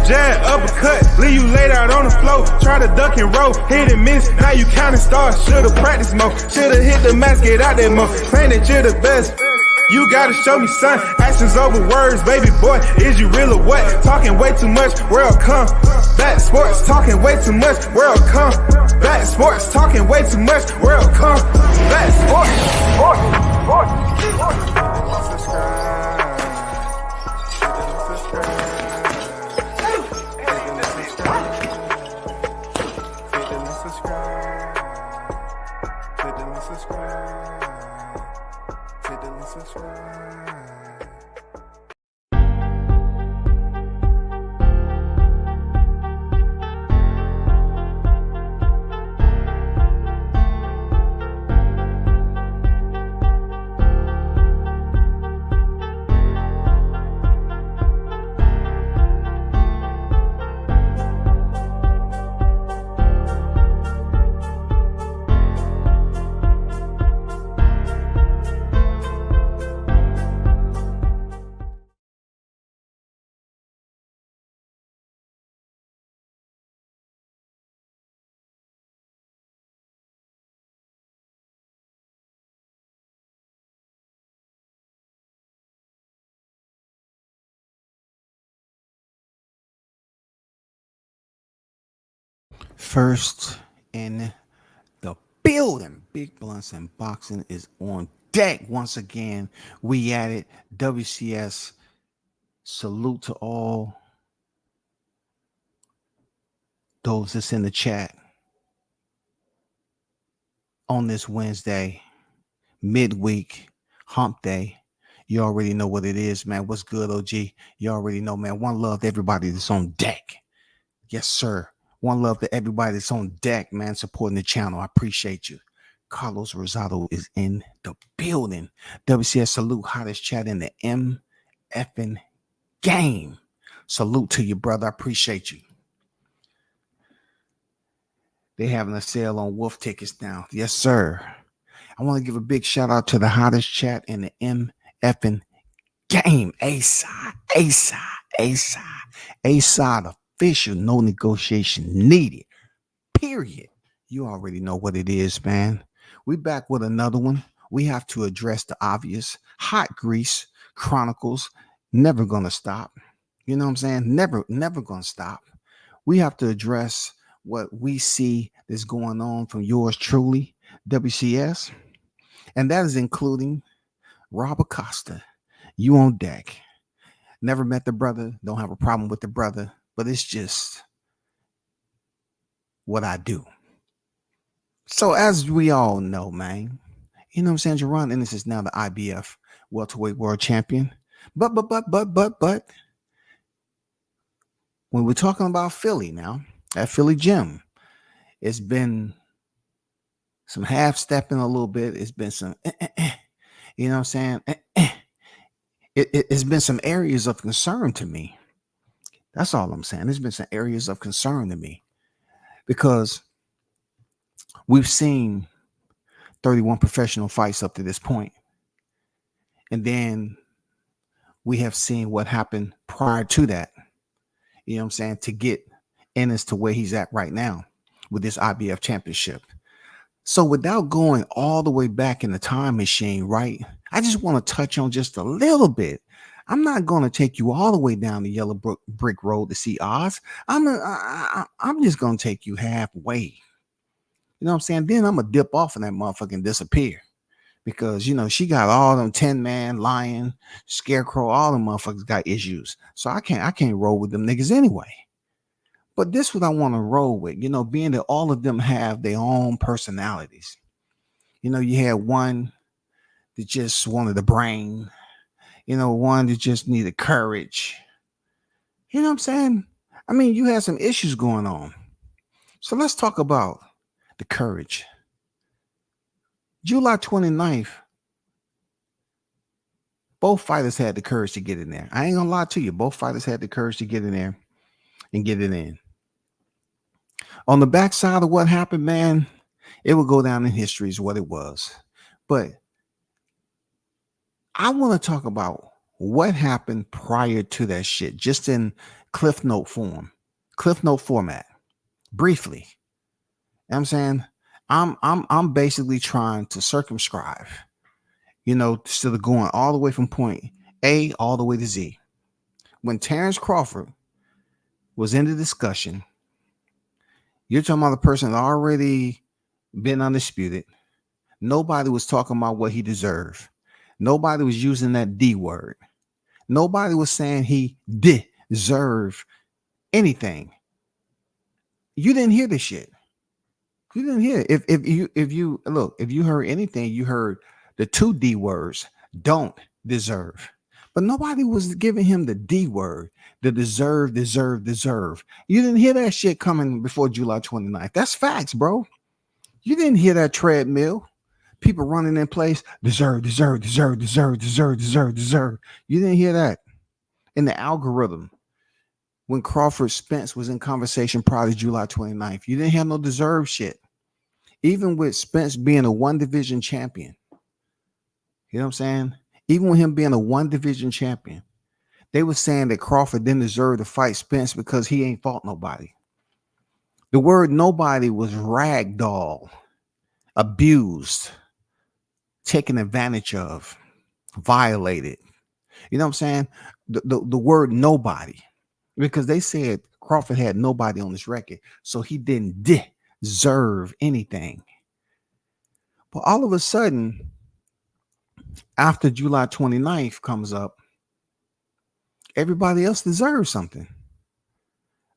jab, uppercut, leave you laid out on the floor. Try to duck and roll, hit and miss, now you counting stars. Should've practiced more, should've hit the mask, get out there more. Claim that you're the best. You gotta show me, son. Actions over words, baby boy. Is you real or what? Talking way too much, world come. Back sports, talking way too much, world come. Back sports, talking way too much, world come. Back sports. First in the building, Big Blunts and Boxing is on deck once again. We at it. WCS, salute to all those that's in the chat on this Wednesday, midweek, hump day. You already know what it is, man. What's good, OG? You already know, man. One love to everybody that's on deck. Yes, sir. One love to everybody that's on deck, man, supporting the channel. I appreciate you. Carlos Rosado is in the building. WCS salute, hottest chat in the MFing game. Salute to you, brother. I appreciate you. They're having a sale on Wolf tickets now. Yes, sir. I want to give a big shout out to the hottest chat in the MFing game. A-side official, no negotiation needed. Period. You already know what it is, man. We back with another one. We have to address the obvious. Hot Grease Chronicles, never gonna stop. You know what I'm saying? Never gonna stop. We have to address what we see that's going on from yours truly, WCS. And that is including Rob Acosta. You on deck. Never met the brother. Don't have a problem with the brother. But it's just what I do. So as we all know, man, you know what I'm saying? Jerron Ennis is now the IBF welterweight world champion. But when we're talking about Philly now, at Philly gym, it's been some half stepping a little bit. It's been some, you know what I'm saying? It's been some areas of concern to me. That's all I'm saying. There's been some areas of concern to me because we've seen 31 professional fights up to this point. And then we have seen what happened prior to that, you know what I'm saying, to get Ennis to where he's at right now with this IBF championship. So without going all the way back in the time machine, right, I just want to touch on just a little bit. I'm not going to take you all the way down the yellow brick road to see Oz. I'm just going to take you halfway. You know what I'm saying? Then I'm going to dip off and that motherfucker and disappear. Because, you know, she got all them 10-man, lion, scarecrow, all them motherfuckers got issues. So I can't roll with them niggas anyway. But this is what I want to roll with, you know, being that all of them have their own personalities. You know, you had one that just wanted the brain. You know, one that just needed courage. You know what I'm saying? I mean, you had some issues going on. So let's talk about the courage. July 29th, both fighters had the courage to get in there. I ain't gonna lie to you. Both fighters had the courage to get in there and get it in. On the backside of what happened, man, it will go down in history as what it was. But I want to talk about what happened prior to that shit, just in cliff note format, briefly. You know what I'm saying, I'm basically trying to circumscribe, instead of going all the way from point A all the way to Z. When Terrence Crawford was in the discussion, you're talking about the person that already been undisputed. Nobody was talking about what he deserved. Nobody was using that D word. Nobody was saying he deserved anything. You didn't hear this shit. You didn't hear it. If you heard anything, you heard the two D words, don't deserve. But nobody was giving him the D word, the deserve. You didn't hear that shit coming before July 29th. That's facts, bro. You didn't hear that treadmill. People running in place, deserve. You didn't hear that in the algorithm when Crawford Spence was in conversation prior to July 29th. You didn't have no deserve shit. Even with Spence being a one division champion, you know what I'm saying? Even with him being a one division champion, they were saying that Crawford didn't deserve to fight Spence because he ain't fought nobody. The word nobody was ragdoll, abused, taken advantage of, violated. You know what I'm saying? The word nobody, because they said Crawford had nobody on his record, so he didn't deserve anything. But all of a sudden, after July 29th comes up, everybody else deserves something.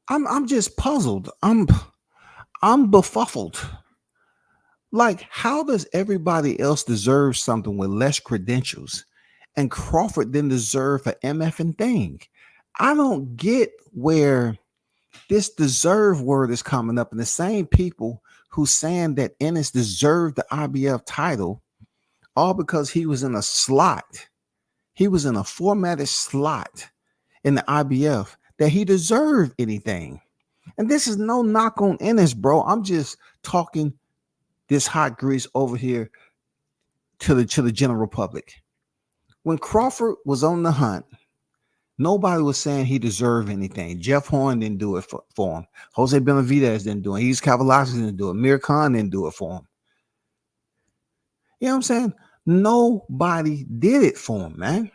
I'm just puzzled. I'm befuddled. Like, how does everybody else deserve something with less credentials, and Crawford didn't deserve an MFing thing? I don't get where this deserve word is coming up. And the same people who saying that Ennis deserved the IBF title, all because he was in a slot. He was in a formatted slot in the IBF that he deserved anything. And this is no knock on Ennis, bro. I'm just talking this hot grease over here to the general public. When Crawford was on the hunt, nobody was saying he deserved anything. Jeff Horn didn't do it for him. Jose Benavidez didn't do it. He's Kavalauskas didn't do it. Mir Khan didn't do it for him. You know what I'm saying? Nobody did it for him, man.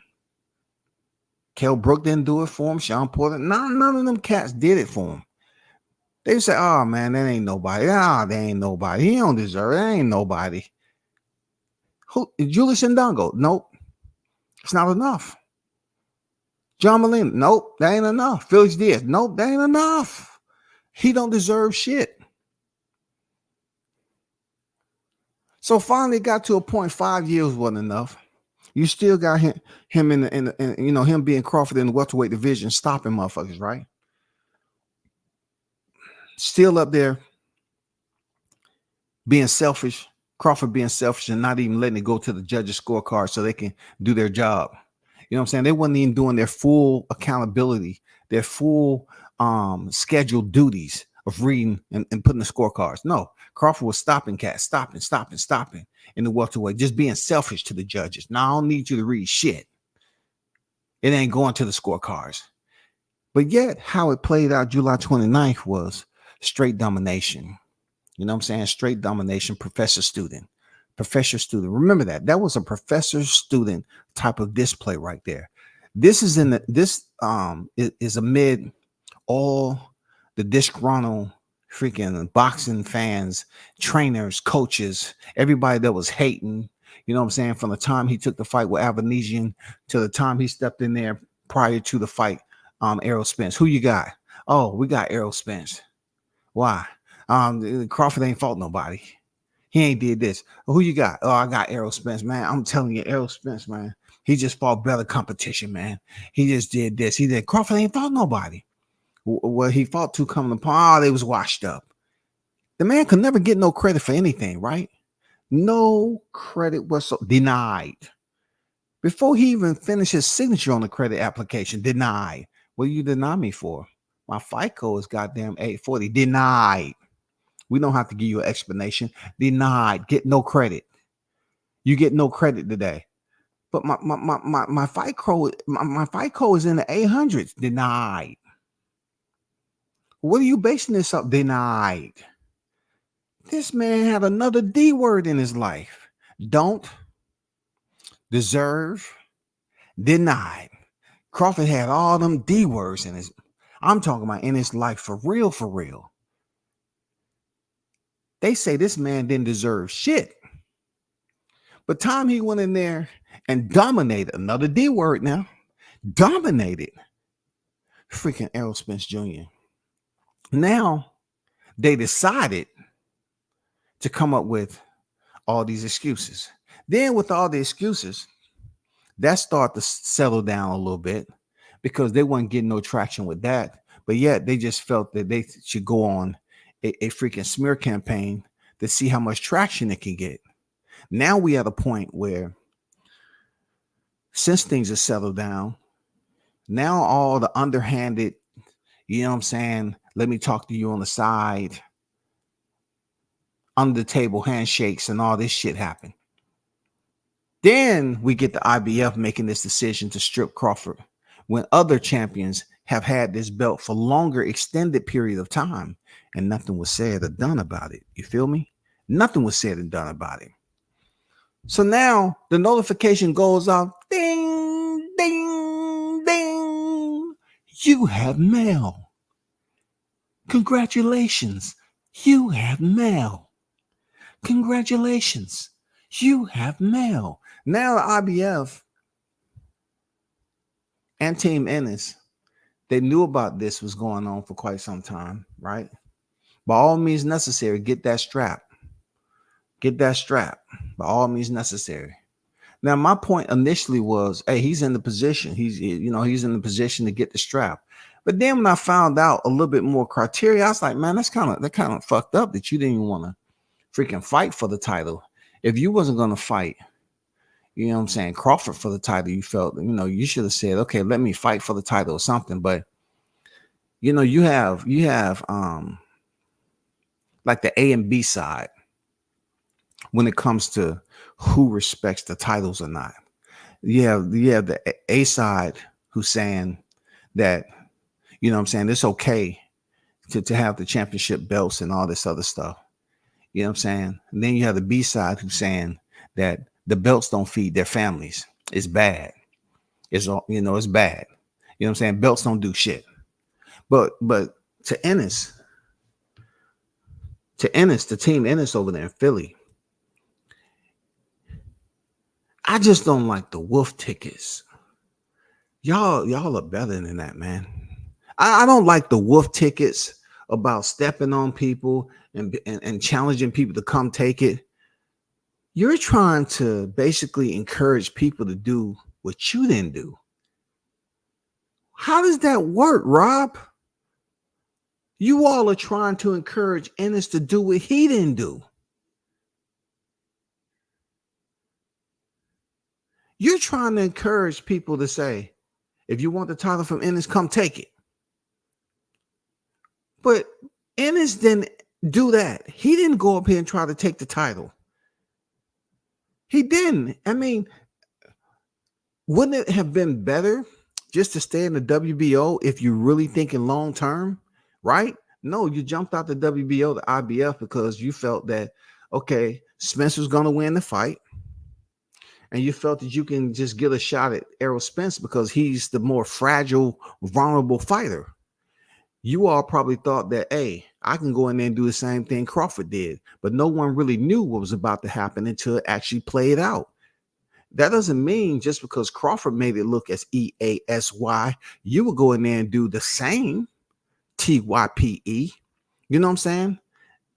Kell Brook didn't do it for him. Sean Porter, none of them cats did it for him. They say, oh, man, that ain't nobody. Ah, they ain't nobody. He don't deserve it. That ain't nobody. Who? Julius Ndongo? Nope. It's not enough. John Molina? Nope, that ain't enough. Felix Diaz? Nope, that ain't enough. He don't deserve shit. So finally got to a point 5 years wasn't enough. You still got him in him being Crawford in the welterweight division, stopping motherfuckers, right? Still up there being selfish, Crawford being selfish and not even letting it go to the judges' scorecard so they can do their job. You know what I'm saying? They wasn't even doing their full accountability, their full scheduled duties of reading and putting the scorecards. No, Crawford was stopping cats, stopping in the welterweight, just being selfish to the judges. Now, I don't need you to read shit. It ain't going to the scorecards. But yet, how it played out July 29th was straight domination. You know what I'm saying? Straight domination, professor-student. Remember that. That was a professor-student type of display right there. This is is amid all the disgruntled freaking boxing fans, trainers, coaches, everybody that was hating. You know what I'm saying? From the time he took the fight with Avanesian to the time he stepped in there prior to the fight, Errol Spence. Who you got? Oh, we got Errol Spence. Why? Crawford ain't fought nobody. He ain't did this. Who you got? Oh, I got Errol Spence, man. I'm telling you, Errol Spence, man. He just fought better competition, man. He just did this. He did. Crawford ain't fought nobody. Well, he fought two coming upon. Oh, they was washed up. The man could never get no credit for anything, right? No credit whatsoever. Denied. Before he even finished his signature on the credit application, denied. What do you deny me for? My FICO is goddamn 840. Denied. We don't have to give you an explanation. Denied. Get no credit. You get no credit today. But my fight code, my fight code is in the 800s. Denied. What are you basing this up? Denied. This man had another D word in his life. Don't, deserve, denied. Crawford had all them D words in his. I'm talking about in his life for real, for real. They say this man didn't deserve shit. But time he went in there and dominated, another D word now, dominated freaking Errol Spence Jr. Now they decided to come up with all these excuses. Then with all the excuses, that started to settle down a little bit because they weren't getting no traction with that. But yet they just felt that they should go on a freaking smear campaign to see how much traction it can get. Now we at a point where, since things are settled down, now all the underhanded, you know what I'm saying, let me talk to you on the side, under the table handshakes and all this shit happen. Then we get the IBF making this decision to strip Crawford when other champions have had this belt for longer extended period of time and nothing was said or done about it. You feel me? Nothing was said and done about it. So now the notification goes off. Ding, ding, ding. You have mail. Congratulations. You have mail. Congratulations. You have mail. Now the IBF and Team Ennis, they knew about this was going on for quite some time, right? By all means necessary, get that strap. Get that strap. By all means necessary. Now, my point initially was, hey, he's in the position. He's in the position to get the strap. But then when I found out a little bit more criteria, I was like, man, that kind of fucked up that you didn't even want to freaking fight for the title. If you wasn't going to fight, you know what I'm saying, Crawford for the title, you felt, you should have said, okay, let me fight for the title or something. But, you have like the A and B side when it comes to who respects the titles or not. You have the A side who's saying that, it's okay to have the championship belts and all this other stuff. You know what I'm saying? And then you have the B side who's saying that the belts don't feed their families. It's bad. It's bad. You know what I'm saying? Belts don't do shit. But to Ennis, the Team Ennis over there in Philly, I just don't like the wolf tickets. Y'all are better than that, man. I don't like the wolf tickets about stepping on people and challenging people to come take it. You're trying to basically encourage people to do what you didn't do. How does that work, Rob? You all are trying to encourage Ennis to do what he didn't do. You're trying to encourage people to say, if you want the title from Ennis, come take it. But Ennis didn't do that. He didn't go up here and try to take the title. He didn't. I mean, wouldn't it have been better just to stay in the WBO if you're really thinking long term, right? No, you jumped out the WBO to IBF because you felt that, okay, Spence was going to win the fight. And you felt that you can just get a shot at Errol Spence because he's the more fragile, vulnerable fighter. You all probably thought that, hey, I can go in there and do the same thing Crawford did. But no one really knew what was about to happen until it actually played out. That doesn't mean just because Crawford made it look as EASY, you would go in there and do the same TYPE. You know what I'm saying?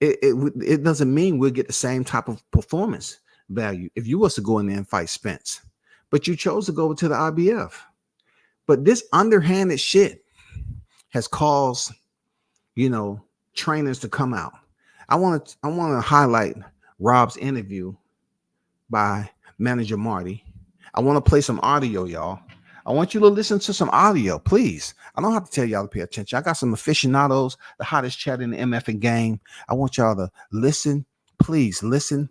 It doesn't mean we'll get the same type of performance value if you was to go in there and fight Spence. But you chose to go to the IBF. But this underhanded shit has caused, trainers to come out. I want to highlight Rob's interview by manager Marty. I want to play some audio, y'all. I want you to listen to some audio, please. I don't have to tell y'all to pay attention. I got some aficionados, the hottest chat in the MFing game. I want y'all to listen. Please listen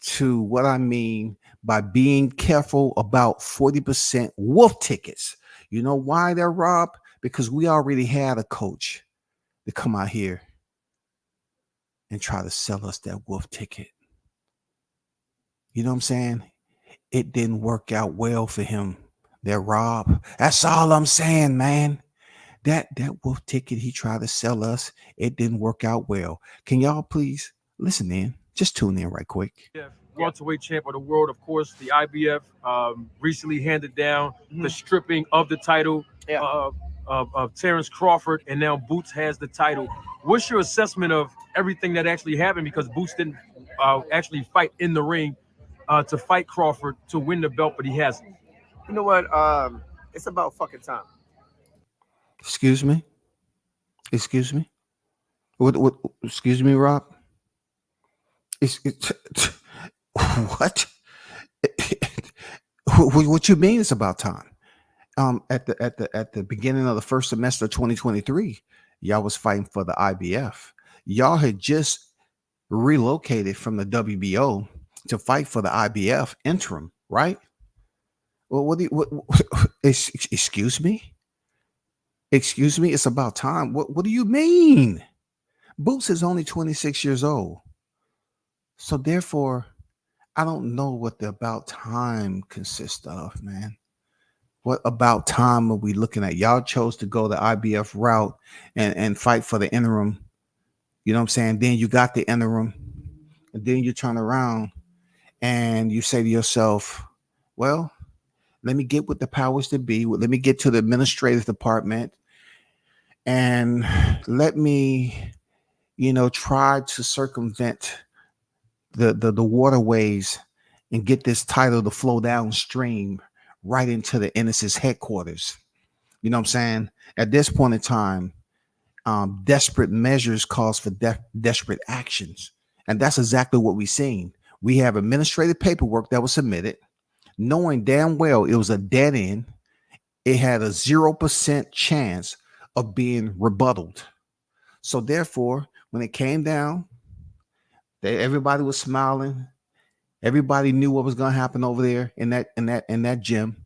to what I mean by being careful about 40% wolf tickets. You know why they're robbed? Because we already had a coach to come out here and try to sell us that wolf ticket. You know what I'm saying? It didn't work out well for him. They're robbed. That's all I'm saying, man. That wolf ticket he tried to sell us, it didn't work out well. Can y'all please listen in? Just tune in right quick. Welterweight champ of the world, of course. The IBF recently handed down the stripping of the title of Terrence Crawford, and now Boots has the title. What's your assessment of everything that actually happened? Because Boots didn't actually fight in the ring to fight Crawford to win the belt, but he hasn't. You know what? It's about fucking time. Excuse me? Excuse me? What excuse me, Rob? What? What you mean it's about time? At the beginning of the first semester of 2023, y'all was fighting for the IBF. Y'all had just relocated from the WBO to fight for the IBF interim, right? Well, excuse me? Excuse me, it's about time. What do you mean? Boots is only 26 years old. So therefore, I don't know what the about time consists of, man. What about time are we looking at? Y'all chose to go the IBF route and fight for the interim. You know what I'm saying? Then you got the interim. And then you turn around and you say to yourself, well, let me get with the powers that be. Let me get to the administrative department and let me, try to circumvent the waterways and get this title to flow downstream right into the Ennis's headquarters. You know what I'm saying? At this point in time, desperate measures calls for desperate actions. And that's exactly what we've seen. We have administrative paperwork that was submitted, knowing damn well it was a dead end. It had a 0% chance of being rebutted. So therefore, when it came down, everybody was smiling. Everybody knew what was going to happen over there in that gym.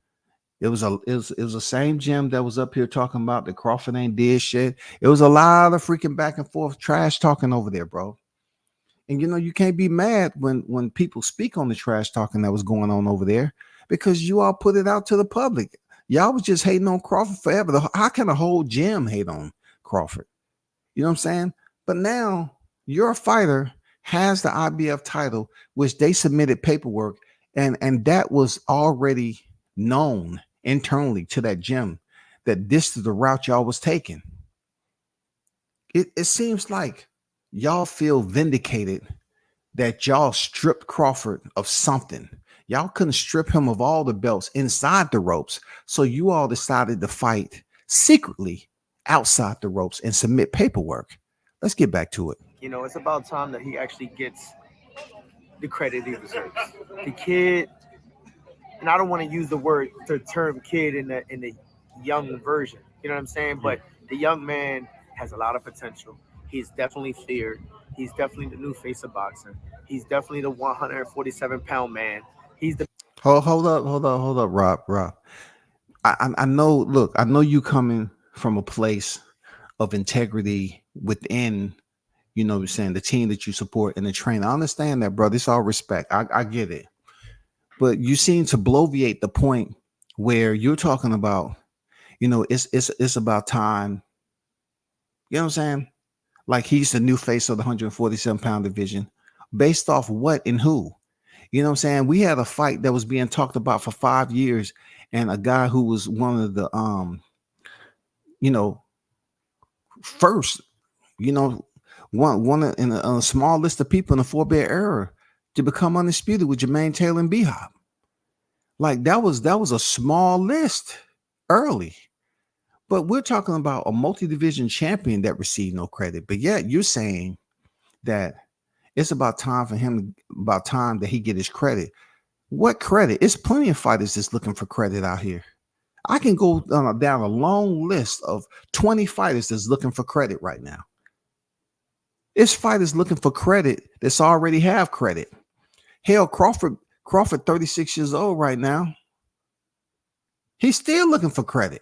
It was the same gym that was up here talking about the Crawford ain't did shit. It was a lot of freaking back and forth trash talking over there, bro. And you can't be mad when people speak on the trash talking that was going on over there because you all put it out to the public. Y'all was just hating on Crawford forever. How can a whole gym hate on Crawford? You know what I'm saying? But now your fighter has the IBF title, which they submitted paperwork, and that was already known internally to that gym that this is the route y'all was taking. It seems like y'all feel vindicated that y'all stripped Crawford of something. Y'all couldn't strip him of all the belts inside the ropes. So you all decided to fight secretly outside the ropes and submit paperwork. Let's get back to it. It's about time that he actually gets the credit he deserves. The kid, and I don't want to use the term kid in the young version. You know what I'm saying? But the young man has a lot of potential. He's definitely feared. He's definitely the new face of boxing. He's definitely the 147-pound man. He's the hold up, Rob. I know. Look, I know you coming from a place of integrity within, what I'm saying, the team that you support and the trainer. I understand that, brother. It's all respect. I get it. But you seem to bloviate the point where you're talking about, it's about time. You know what I'm saying? Like he's the new face of the 147-pound division. Based off what and who? You know what I'm saying? We had a fight that was being talked about for 5 years, and a guy who was one of the first, one in a small list of people in the four-bear era to become undisputed with Jermaine Taylor and B-Hop. Like that was a small list early. But we're talking about a multi-division champion that received no credit. But yet you're saying that it's about time for him, about time that he get his credit. What credit? It's plenty of fighters that's looking for credit out here. I can go down a long list of 20 fighters that's looking for credit right now. It's fighters looking for credit that's already have credit. Hell, Crawford Crawford, 36 years old right now. He's still looking for credit.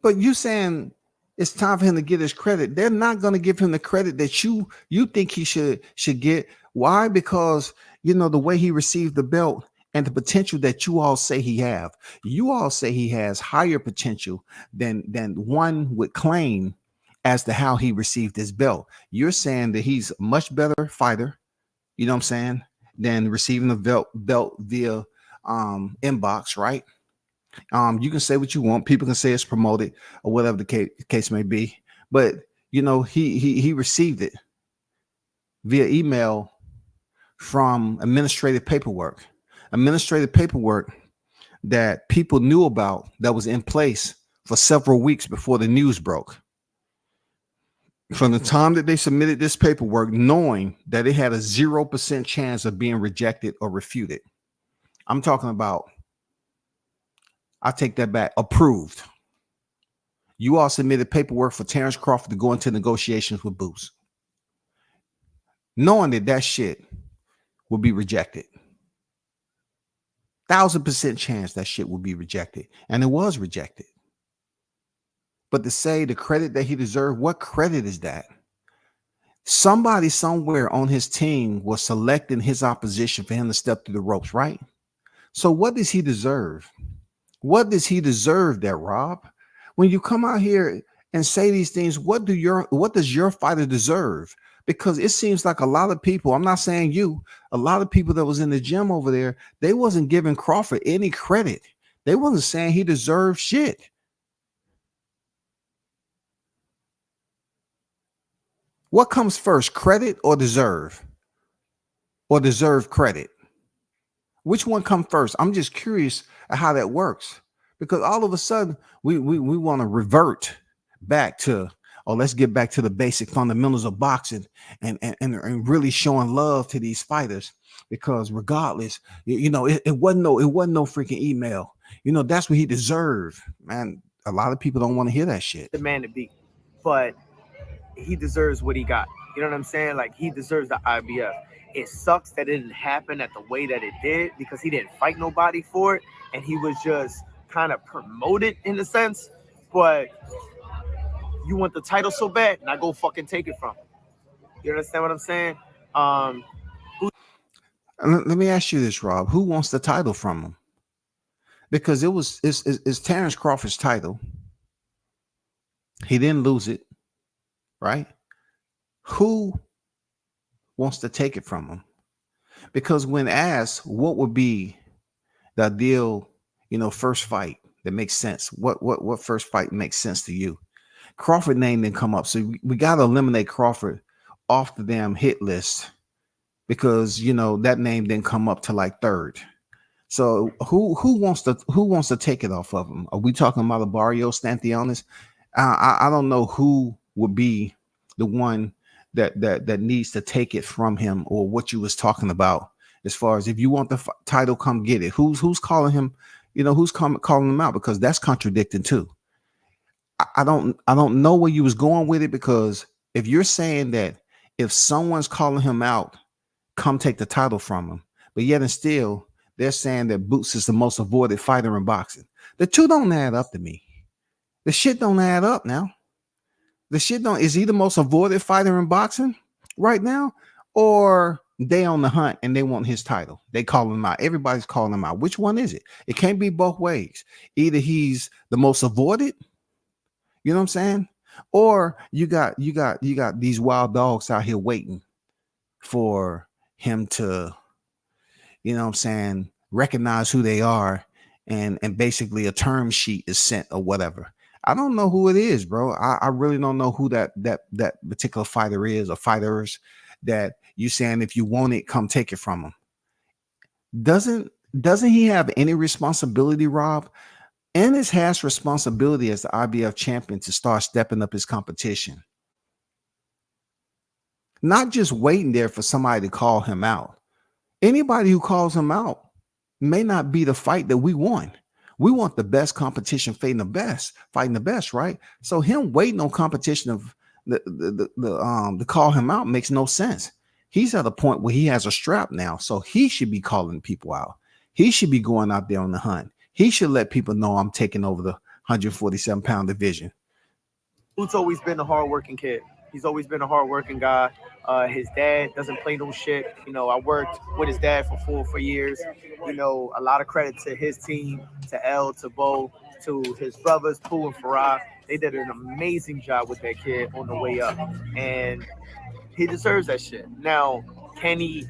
But you saying it's time for him to get his credit. They're not going to give him the credit that you think he should get. Why? Because, you know, the way he received the belt and the potential that you all say he have. You all say he has higher potential than one would claim as to how he received his belt. You're saying that he's a much better fighter, you know what I'm saying, than receiving the belt via inbox, right? You can say what you want. People can say it's promoted or whatever the case may be. But, you know, he received it via email from administrative paperwork that people knew about, that was in place for several weeks before the news broke. From the time that they submitted this paperwork, knowing that it had a 0% chance of being rejected or refuted. I'm talking about, I take that back, approved. You all submitted paperwork for Terrence Crawford to go into negotiations with Boots, knowing that shit would be rejected. 1,000% chance that shit would be rejected. And it was rejected. But to say the credit that he deserved, what credit is that? Somebody somewhere on his team was selecting his opposition for him to step through the ropes, right? So what does he deserve? What does he deserve there, Rob? When you come out here and say these things, what does your fighter deserve? Because it seems like a lot of people, I'm not saying you, a lot of people that was in the gym over there, they wasn't giving Crawford any credit. They wasn't saying he deserved shit. What comes first, credit or deserve? Or deserve credit? Which one comes first? I'm just curious at how that works, because all of a sudden we want to revert back to, let's get back to the basic fundamentals of boxing and really showing love to these fighters, because regardless, you know, it wasn't no freaking email. You know, that's what he deserved, man. A lot of people don't want to hear that shit. The man to beat, but he deserves what he got. You know what I'm saying? Like, he deserves the IBF. It sucks that it didn't happen at the way that it did, because he didn't fight nobody for it, and he was just kind of promoted in a sense. But you want the title so bad, now go fucking take it from him. You understand what I'm saying? Let me ask you this, Rob. Who wants the title from him? Because it's Terrence Crawford's title. He didn't lose it, right? Who wants to take it from him? Because when asked what would be the ideal, you know, first fight that makes sense, what first fight makes sense to you? Crawford name didn't come up, so we got to eliminate Crawford off the damn hit list, because, you know, that name didn't come up to like third. So who wants to take it off of him? Are we talking about a Barrio Stanthionis? I don't know who would be the one that needs to take it from him, or what you was talking about as far as, if you want the title, come get it. Who's calling him? You know, who's calling him out? Because that's contradicting too. I don't know where you was going with it, because if you're saying that if someone's calling him out, come take the title from him, but yet and still they're saying that Boots is the most avoided fighter in boxing, the two don't add up to me. The shit don't add up now. Is he the most avoided fighter in boxing right now, or they on the hunt and they want his title? They call him out. Everybody's calling him out. Which one is it? It can't be both ways. Either he's the most avoided, you know what I'm saying, or you got these wild dogs out here waiting for him to, you know what I'm saying, recognize who they are, and basically a term sheet is sent or whatever. I don't know who it is, bro. I really don't know who that particular fighter is, or fighters that you saying if you want it, come take it from him. Doesn't he have any responsibility, Rob? Ennis has responsibility as the IBF champion to start stepping up his competition. Not just waiting there for somebody to call him out. Anybody who calls him out may not be the fight that we want. We want the best competition, fighting the best, right? So him waiting on competition of the call him out makes no sense. He's at a point where he has a strap now, so he should be calling people out. He should be going out there on the hunt. He should let people know I'm taking over the 147-pound division. Boots always been a hardworking kid. He's always been a hardworking guy. His dad doesn't play no shit. You know, I worked with his dad for years. You know, a lot of credit to his team, to El, to Bo, to his brothers, Pooh and Farah. They did an amazing job with that kid on the way up. And he deserves that shit. Now, can he?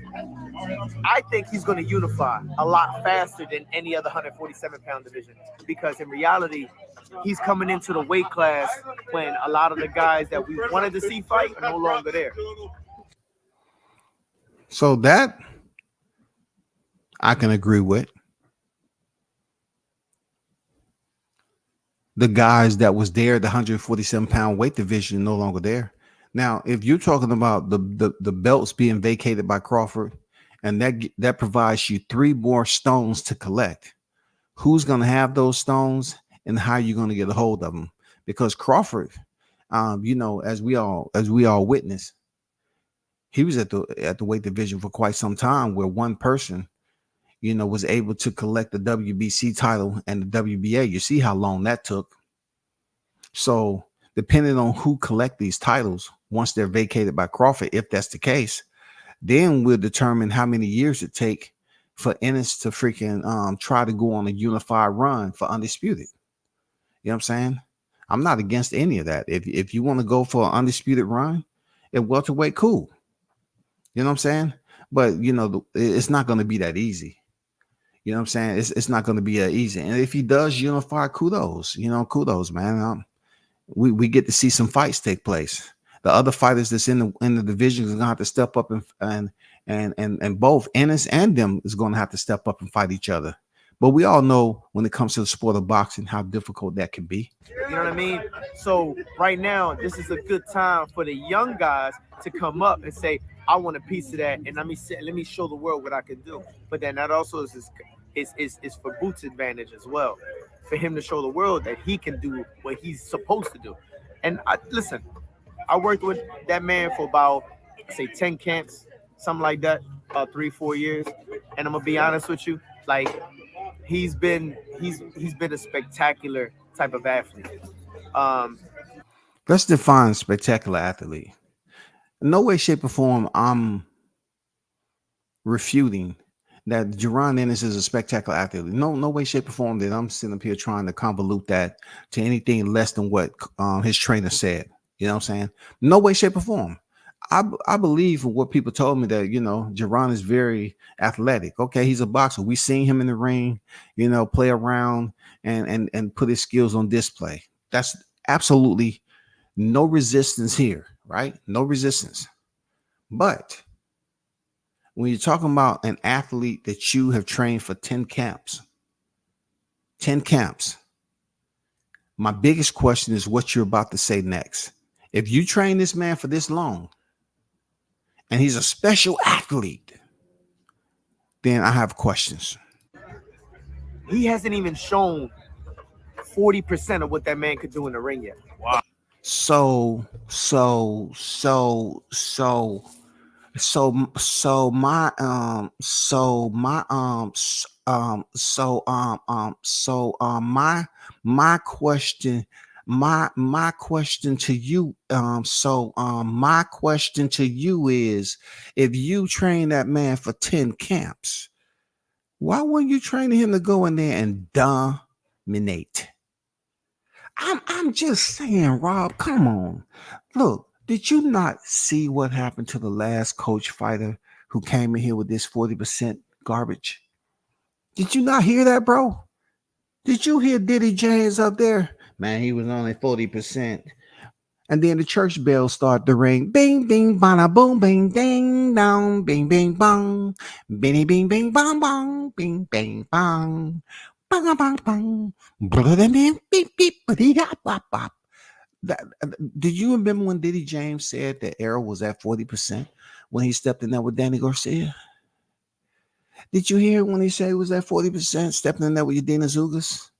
I think he's going to unify a lot faster than any other 147-pound division, because in reality, he's coming into the weight class when a lot of the guys that we wanted to see fight are no longer there. So that I can agree with. The guys that was there, the 147-pound weight division, no longer there. Now, if you're talking about the belts being vacated by Crawford, and that provides you 3 more stones to collect, who's going to have those stones and how you're going to get a hold of them? Because Crawford, you know, as we all witnessed, he was at the weight division for quite some time, where one person, you know, was able to collect the WBC title and the WBA. You see how long that took. So depending on who collect these titles, once they're vacated by Crawford, if that's the case, then we'll determine how many years it take for Ennis to freaking try to go on a unified run for Undisputed. You know what I'm saying? I'm not against any of that. If you want to go for an Undisputed run at welterweight, cool. You know what I'm saying? But, you know, it's not going to be that easy. You know what I'm saying? It's not going to be that easy. And if he does unify, kudos. You know, kudos, man. We get to see some fights take place. The other fighters that's in the division is gonna have to step up and both Ennis and them is gonna have to step up and fight each other. But we all know when it comes to the sport of boxing how difficult that can be. You know what I mean? So right now, this is a good time for the young guys to come up and say, I want a piece of that, and let me show the world what I can do. But then that also is for Boots' advantage as well, for him to show the world that he can do what he's supposed to do. And listen, I worked with that man for about, say, 10 camps, something like that, about 3-4 years. And I'm gonna be honest with you, like he's been a spectacular type of athlete. Let's define spectacular athlete. In no way, shape, or form I'm refuting that Jaron Ennis is a spectacular athlete. No way, shape, or form that I'm sitting up here trying to convolute that to anything less than what his trainer said. You know what I'm saying? No way, shape, or form. I believe what people told me that, you know, Jaron is very athletic. Okay, he's a boxer. We seen him in the ring, you know, play around and put his skills on display. That's absolutely no resistance here, right? No resistance. But when you're talking about an athlete that you have trained for 10 camps, my biggest question is what you're about to say next. If you train this man for this long and he's a special athlete, then I have questions. He hasn't even shown 40% of what that man could do in the ring yet. Wow. So my question to you my question to you is, if you train that man for 10 camps, why weren't you training him to go in there and dominate? I'm just saying, Rob, come on. Look, did you not see what happened to the last coach fighter who came in here with this 40% garbage? Did you not hear that, bro? Did you hear Diddy James up there? Man, he was only 40%. And then the church bells start to ring. Bing, bing, bada, boom, bing, ding, dong, bing, bing, bong. Bing, bing, bing, bong, bong, bing, bing, bong. Bang, bang, bang. Beep, beep, bop, bop. Did you remember when Diddy James said that Errol was at 40% when he stepped in there with Danny Garcia? Did you hear when he said he was at 40% stepping in there with Yadina Zugas?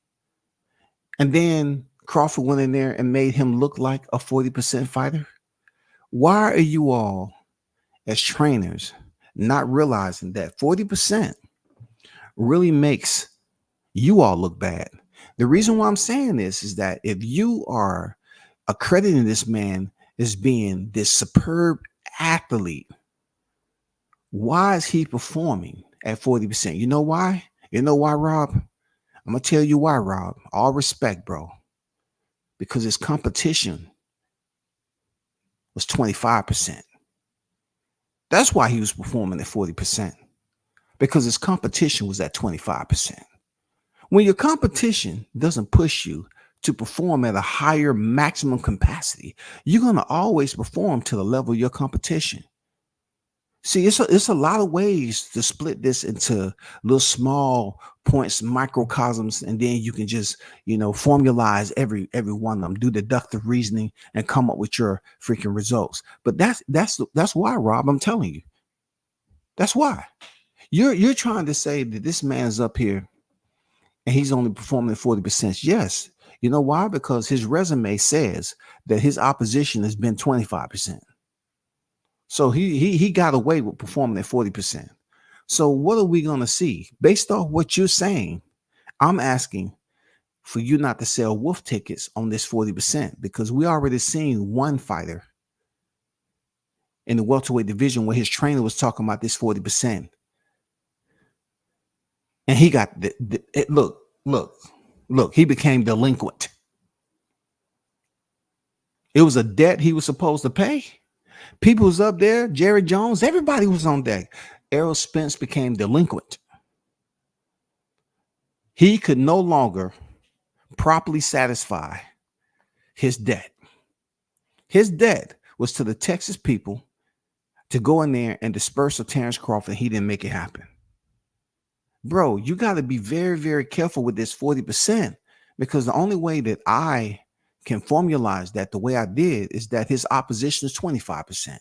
And then Crawford went in there and made him look like a 40% fighter. Why are you all as trainers, not realizing that 40% really makes you all look bad. The reason why I'm saying this is that if you are accrediting this man as being this superb athlete, why is he performing at 40%? You know why? You know why, Rob? I'm going to tell you why, Rob. All respect, bro. Because his competition was 25%. That's why he was performing at 40%. Because his competition was at 25%. When your competition doesn't push you to perform at a higher maximum capacity, you're going to always perform to the level of your competition. See, it's a lot of ways to split this into little small points, microcosms, and then you can just, formalize every one of them, do deductive reasoning, and come up with your freaking results. But that's why, Rob, I'm telling you. That's why. You're trying to say that this man's up here and he's only performing at 40%. Yes. You know why? Because his resume says that his opposition has been 25%. So he got away with performing at 40%. So what are we going to see? Based off what you're saying, I'm asking for you not to sell wolf tickets on this 40%, because we already seen one fighter in the welterweight division where his trainer was talking about this 40%. And he got look, he became delinquent. It was a debt he was supposed to pay. People was up there, Jerry Jones, everybody was on deck. Errol Spence became delinquent. He could no longer properly satisfy his debt. His debt was to the Texas people to go in there and disperse of Terrence Crawford. He didn't make it happen. Bro, you got to be very, very careful with this 40%, because the only way that I can formalize that the way I did is that his opposition is 25%.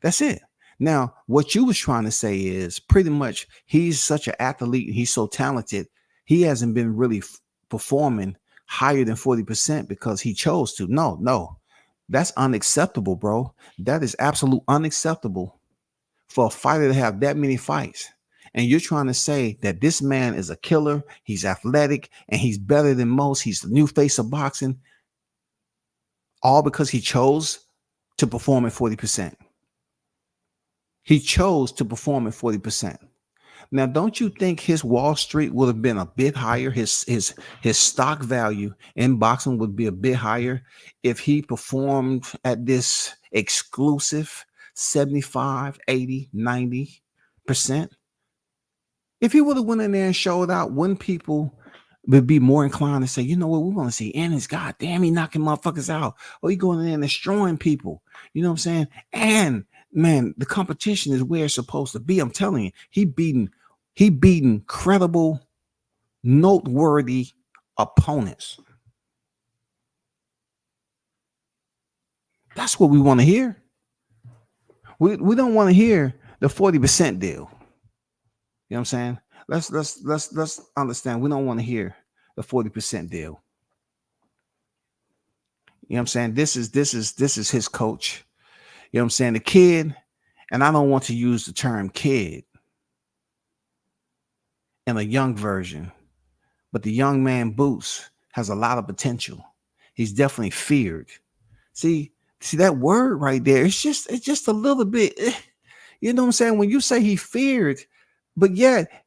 That's it. Now, what you was trying to say is pretty much he's such an athlete, he's so talented, he hasn't been really performing higher than 40% because he chose to. No, that's unacceptable, bro. That is absolute unacceptable for a fighter to have that many fights. And you're trying to say that this man is a killer, he's athletic, and he's better than most. He's the new face of boxing, all because he chose to perform at 40%. He chose to perform at 40%. Now, don't you think his Wall Street would have been a bit higher? His stock value in boxing would be a bit higher if he performed at this exclusive 75, 80, 90%? If he would have went in there and showed out, wouldn't people would be more inclined to say, you know what, we want to see Ennis, God damn, he knocking motherfuckers out. Or he going in there and destroying people. You know what I'm saying? And man, the competition is where it's supposed to be. I'm telling you, he beating credible, noteworthy opponents. That's what we want to hear. We don't want to hear the 40% deal. You know what I'm saying? Let's understand. We don't want to hear the 40% deal. You know what I'm saying? This is his coach. You know what I'm saying? The kid, and I don't want to use the term kid in a young version, but the young man Boots has a lot of potential. He's definitely feared. See that word right there? It's just a little bit. You know what I'm saying? When you say he feared, but yet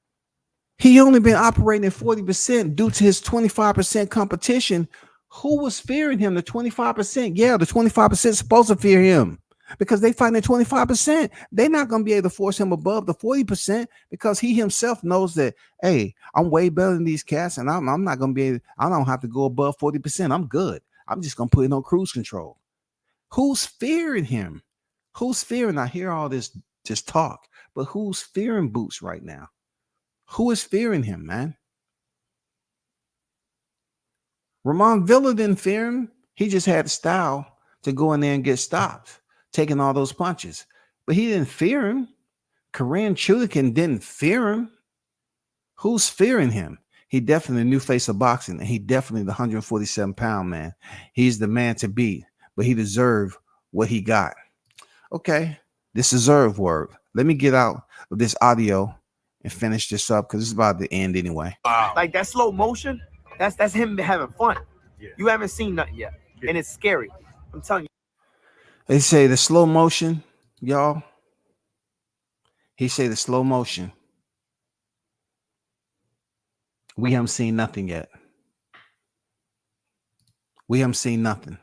he only been operating at 40% due to his 25% competition. Who was fearing him? The 25%. Yeah, the 25% supposed to fear him because they fighting at 25%. They're not going to be able to force him above the 40% because he himself knows that, hey, I'm way better than these cats, and I'm not going to be able, I don't have to go above 40%. I'm good. I'm just going to put it on cruise control. Who's fearing him? Who's fearing? I hear all this just talk, but who's fearing Boots right now? Who is fearing him, man? Ramon Villa didn't fear him. He just had the style to go in there and get stopped, taking all those punches. But he didn't fear him. Korean Chudikin didn't fear him. Who's fearing him? He definitely the new face of boxing, and he definitely the 147-pound man. He's the man to beat, but he deserved what he got. Okay, This deserve word. Let me get out of this audio and finish this up because it's about to end anyway. Wow. Like that slow motion, that's him having fun. Yeah. You haven't seen nothing yet. Yeah. And it's scary. I'm telling you. They say the slow motion, y'all. He say the slow motion. We haven't seen nothing yet. We haven't seen nothing.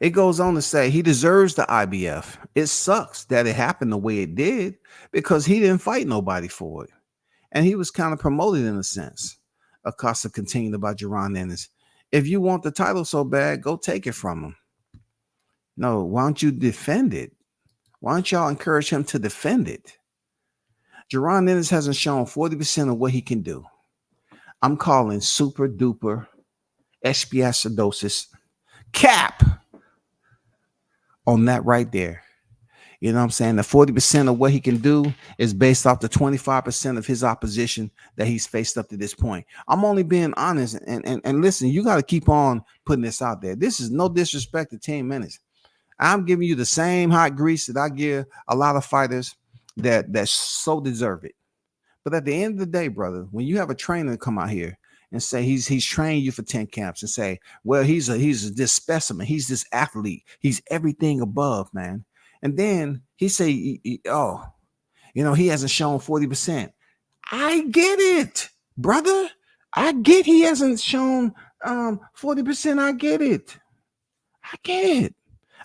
It goes on to say he deserves the IBF. It sucks that it happened the way it did because he didn't fight nobody for it. And he was kind of promoted in a sense. Acosta continued about Jaron Ennis. If you want the title so bad, go take it from him. No, why don't you defend it? Why don't y'all encourage him to defend it? Jaron Ennis hasn't shown 40% of what he can do. I'm calling super duper espiacidosis cap on that right there. You know what I'm saying? The 40% of what he can do is based off the 25% of his opposition that he's faced up to this point. I'm only being honest and listen, you got to keep on putting this out there. This is no disrespect to Team Ennis. I'm giving you the same hot grease that I give a lot of fighters that so deserve it. But at the end of the day, brother, when you have a trainer come out here and say he's trained you for 10 camps and say, well, he's this specimen, he's this athlete, he's everything above, man. And then he say, oh, you know, he hasn't shown 40%. I get it, brother. I get he hasn't shown 40%. I get it. I get it.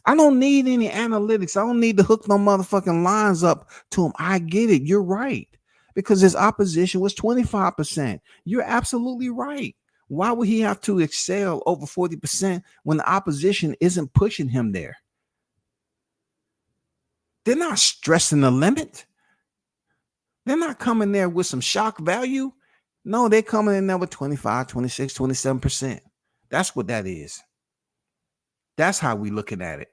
I don't need any analytics. I don't need to hook no motherfucking lines up to him. I get it. You're right. Because his opposition was 25%. You're absolutely right. Why would he have to excel over 40% when the opposition isn't pushing him there? They're not stressing the limit. They're not coming there with some shock value. No, they're coming in there with 25, 26, 27%. That's what that is. That's how we looking at it.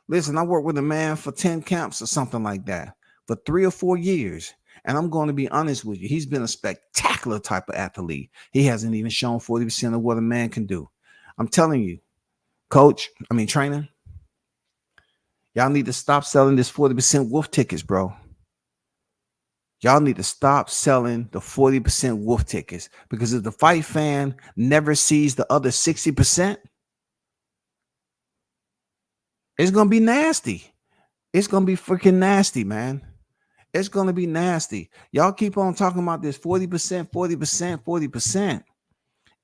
Listen, I worked with a man for 10 camps or something like that for 3 or 4 years. And I'm going to be honest with you. He's been a spectacular type of athlete. He hasn't even shown 40% of what a man can do. I'm telling you, trainer, y'all need to stop selling this 40% wolf tickets, bro. Y'all need to stop selling the 40% wolf tickets because if the fight fan never sees the other 60%, it's going to be nasty. It's going to be freaking nasty, man. It's going to be nasty. Y'all keep on talking about this 40%, 40%, 40%.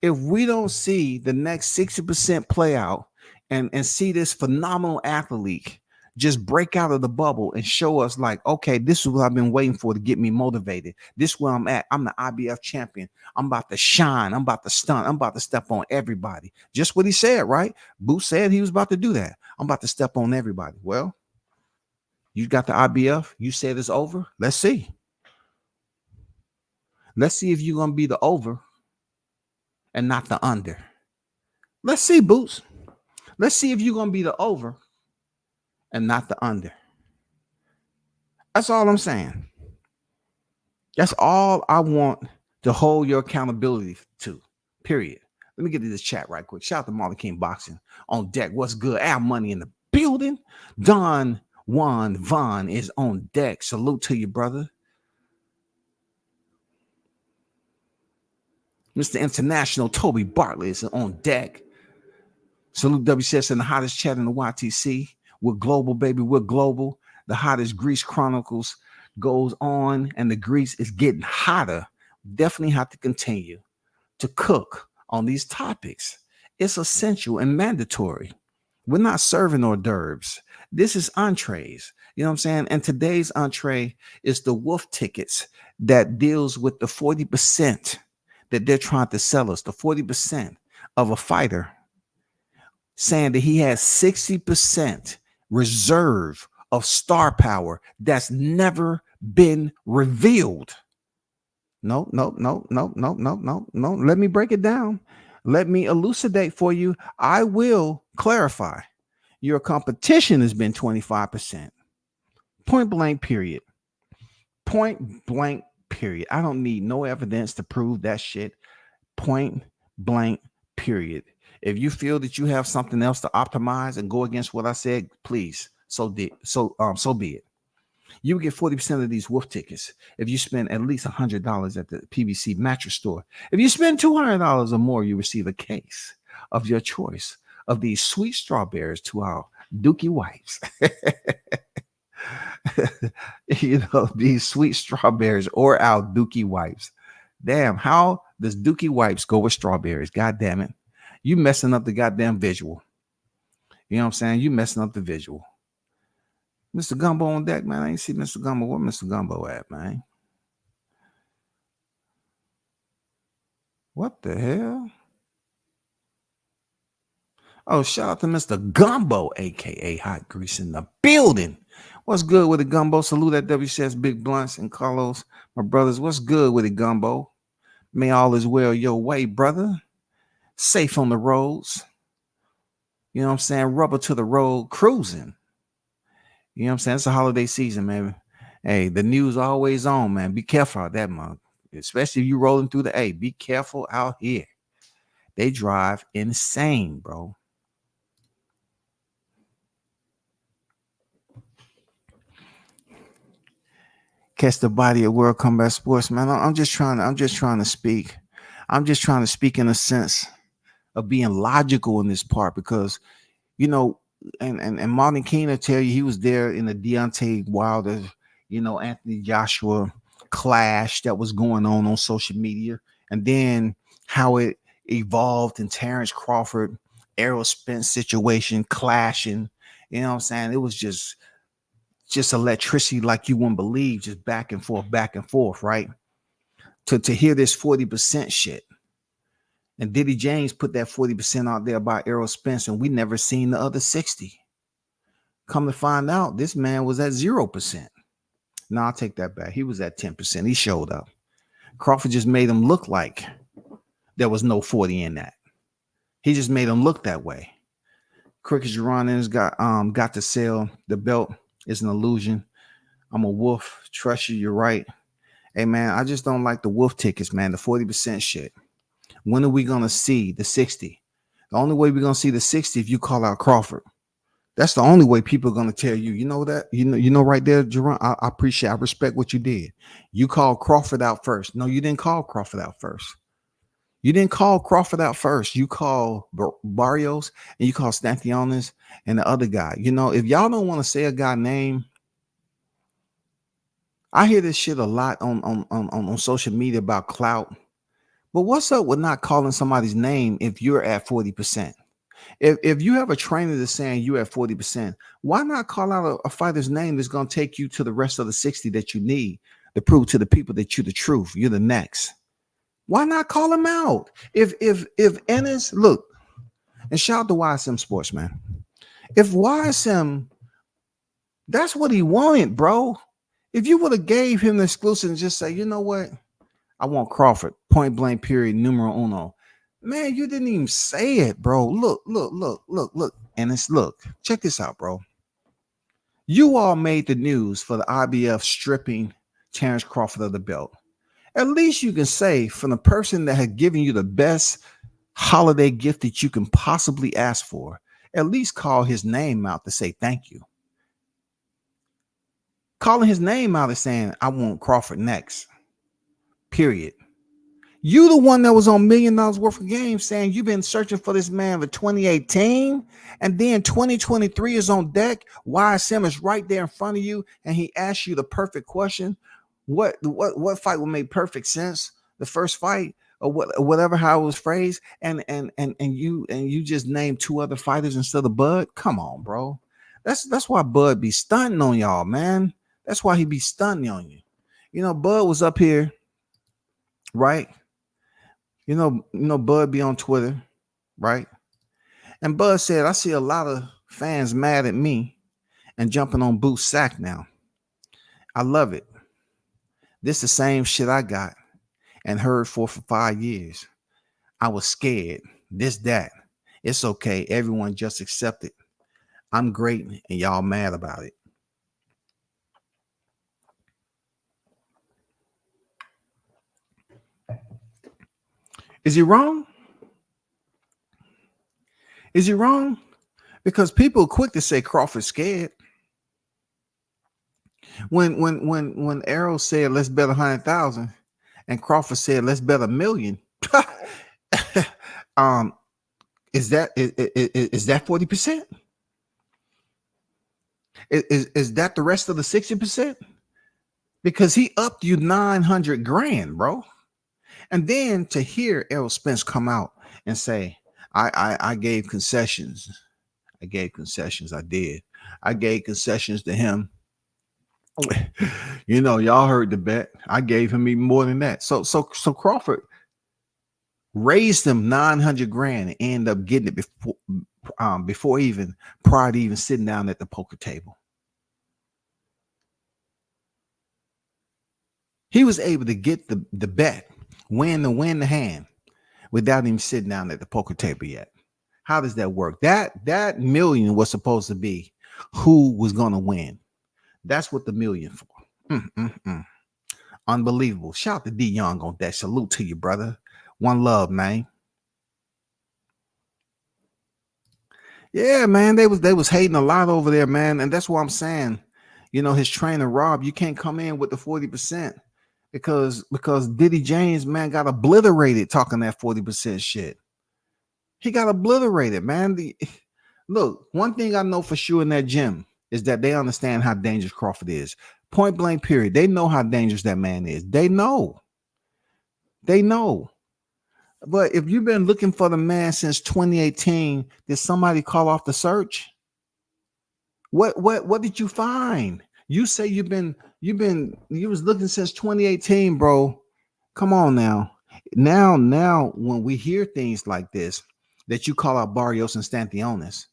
If we don't see the next 60% play out and see this phenomenal athlete just break out of the bubble and show us like, okay, this is what I've been waiting for to get me motivated. This is where I'm at. I'm the IBF champion. I'm about to shine. I'm about to stunt. I'm about to step on everybody. Just what he said, right? Booth said he was about to do that. I'm about to step on everybody. Well, you got the IBF. You said it's over. Let's see. Let's see if you're going to be the over and not the under. Let's see, Boots. Let's see if you're going to be the over and not the under. That's all I'm saying. That's all I want to hold your accountability to, period. Let me get to this chat right quick. Shout out to Marley King Boxing on deck. What's good? Our money in the building. Don Juan Vaughn is on deck. Salute to you, brother. Mr. International Toby Bartlett is on deck. Salute WCS and the hottest chat in the YTC. We're global, baby. We're global. The hottest Grease Chronicles goes on, and the grease is getting hotter. Definitely have to continue to cook on these topics. It's essential and mandatory. We're not serving hors d'oeuvres. This is entrees. You know what I'm saying? And today's entree is the wolf tickets that deals with the 40% that they're trying to sell us. The 40% of a fighter saying that he has 60% reserve of star power that's never been revealed. No. Let me break it down. Let me elucidate for you. I will clarify. Your competition has been 25%. Point blank, period. Point blank, period. I don't need no evidence to prove that shit. Point blank, period. If you feel that you have something else to optimize and go against what I said, please so be it. You would get 40% of these wolf tickets if you spend at least $100 at the PBC mattress store. If you spend $200 or more, you receive a case of your choice of these sweet strawberries to our Dookie wipes. These sweet strawberries or our Dookie wipes. Damn, how does Dookie wipes go with strawberries? God damn it. You messing up the goddamn visual. You know what I'm saying? You messing up the visual. Mr. Gumbo on deck, man. I ain't see Mr. Gumbo. Where Mr. Gumbo at, man? What the hell? Oh, shout out to Mr. Gumbo, aka Hot Grease in the building. What's good with the Gumbo? Salute at WCS Big Blunts and Carlos, my brothers. What's good with the Gumbo? May all is well your way, brother. Safe on the roads. You know what I'm saying? Rubber to the road, cruising. You know what I'm saying? It's a holiday season, man. Hey, the news always on, man. Be careful out that month, especially if you rolling through the A. Be careful out here. They drive insane, bro. Catch the body of World Combat Sports, man. I'm just trying to speak. I'm just trying to speak in a sense of being logical in this part because, you know, and Martin King will tell you he was there in the Deontay Wilder, you know, Anthony Joshua clash that was going on social media, and then how it evolved in Terrence Crawford, Errol Spence situation clashing. You know what I'm saying? It was just electricity like you wouldn't believe, just back and forth, right? To hear this 40% shit. And Diddy James put that 40% out there by Errol Spence, and we never seen the other 60. Come to find out, this man was at 0%. No, I'll take that back. He was at 10%. He showed up. Crawford just made him look like there was no 40 in that. He just made him look that way. Cricket Jerron Ennis got to sell the belt. It's an illusion. I'm a wolf. Trust you. You're right. Hey, man, I just don't like the wolf tickets, man. The 40% shit. When are we going to see the 60? The only way we're going to see the 60 if you call out Crawford. That's the only way people are going to tell you. You know that? You know right there, Jerron. I respect what you did. You called Crawford out first. No, you didn't call Crawford out first. You didn't call Crawford out first. You called Barrios and you called Stanthionis and the other guy. You know, if y'all don't want to say a guy name, I hear this shit a lot on social media about clout. But what's up with not calling somebody's name if you're at 40%? If you have a trainer that's saying you're at 40%, why not call out a fighter's name that's going to take you to the rest of the 60 that you need to prove to the people that you're the truth, you're the next? Why not call him out? If Ennis, look, and shout out to YSM Sports, man. If YSM, that's what he wanted, bro. If you would have gave him the exclusive and just say, you know what? I want Crawford, point blank, period, numero uno. Man, you didn't even say it, bro. Look. Ennis, look, check this out, bro. You all made the news for the IBF stripping Terrence Crawford of the belt. At least you can say from the person that had given you the best holiday gift that you can possibly ask for, at least call his name out to say thank you. Calling his name out and saying, I want Crawford next. Period. You the one that was on $1 million worth of games saying you've been searching for this man for 2018, and then 2023 is on deck. YSM is right there in front of you, and he asked you the perfect question. What fight would make perfect sense? The first fight, or whatever how it was phrased, and you just named two other fighters instead of Bud. Come on, bro. That's why Bud be stunting on y'all, man. That's why he be stunting on you. You know, Bud was up here, right? You know, Bud be on Twitter, right? And Bud said, I see a lot of fans mad at me and jumping on Booth's sack now. I love it. This the same shit I got and heard for 5 years. I was scared. This, that. It's okay. Everyone just accept it. I'm great and y'all mad about it. Is he wrong? Is he wrong? Because people are quick to say Crawford's scared. When Errol said let's bet 100,000 and Crawford said let's bet 1,000,000, is that 40%? Is that the rest of the 60%? Because he upped you 900 grand, bro. And then to hear Errol Spence come out and say, I gave concessions. I gave concessions. I did. I gave concessions to him. You know, y'all heard the bet. I gave him even more than that. So Crawford raised him 900 grand and ended up getting it prior to even sitting down at the poker table. He was able to get the bet, win the hand, without even sitting down at the poker table yet. How does that work? That million was supposed to be who was going to win. That's what the million for. Unbelievable. Shout out to D Young on that. Salute to you, brother. One love, man. Yeah, man. They was hating a lot over there, man. And that's what I'm saying. You know, his trainer, Rob, you can't come in with the 40% because Diddy James, man, got obliterated talking that 40% shit. He got obliterated, man. Look, one thing I know for sure in that gym is that they understand how dangerous Crawford is. Point blank, period. They know how dangerous that man is. They know. But if you've been looking for the man since 2018, did somebody call off the search? What did you find? You say you was looking since 2018, bro. Come on now. Now when we hear things like this, that you call out Barrios and Stanthionis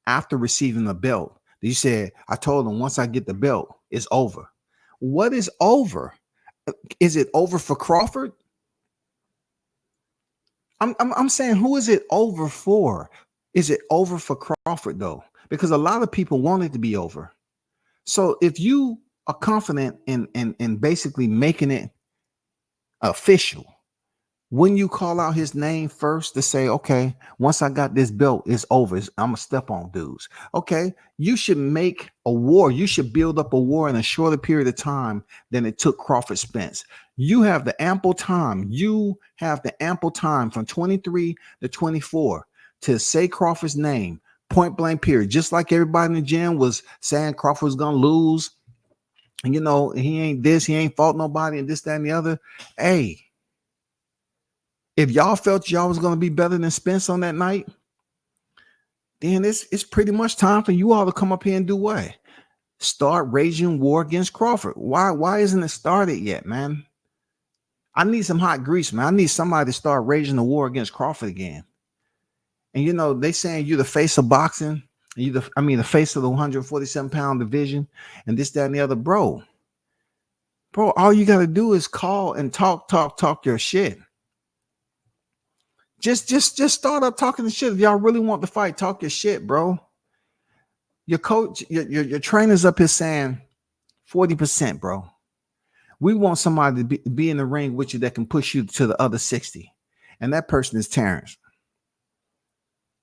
after receiving the belt, you said, I told him once I get the belt, it's over. What is over? Is it over for Crawford? I'm saying, who is it over for? Is it over for Crawford though? Because a lot of people want it to be over. So if you are confident in basically making it official, when you call out his name first to say, okay, once I got this belt, it's over. I'm gonna step on dudes. Okay, you should make a war. You should build up a war in a shorter period of time than it took Crawford Spence. You have the ample time. You have the ample time from 23 to 24 to say Crawford's name, point blank, period. Just like everybody in the gym was saying Crawford was gonna lose. And you know, he ain't this, he ain't fought nobody, and this, that, and the other. Hey. If y'all felt y'all was going to be better than Spence on that night, then it's pretty much time for you all to come up here and do what? Start raging war against Crawford. Why isn't it started yet, man? I need some hot grease, man. I need somebody to start raging the war against Crawford again. And you know, they saying you're the face of boxing. The face of the 147-pound division and this, that, and the other. Bro, all you got to do is call and talk your shit. Just start up talking the shit. If y'all really want to fight, talk your shit, bro. Your coach, your trainer's up here saying 40%, bro. We want somebody to be in the ring with you that can push you to the other 60. And that person is Terrence.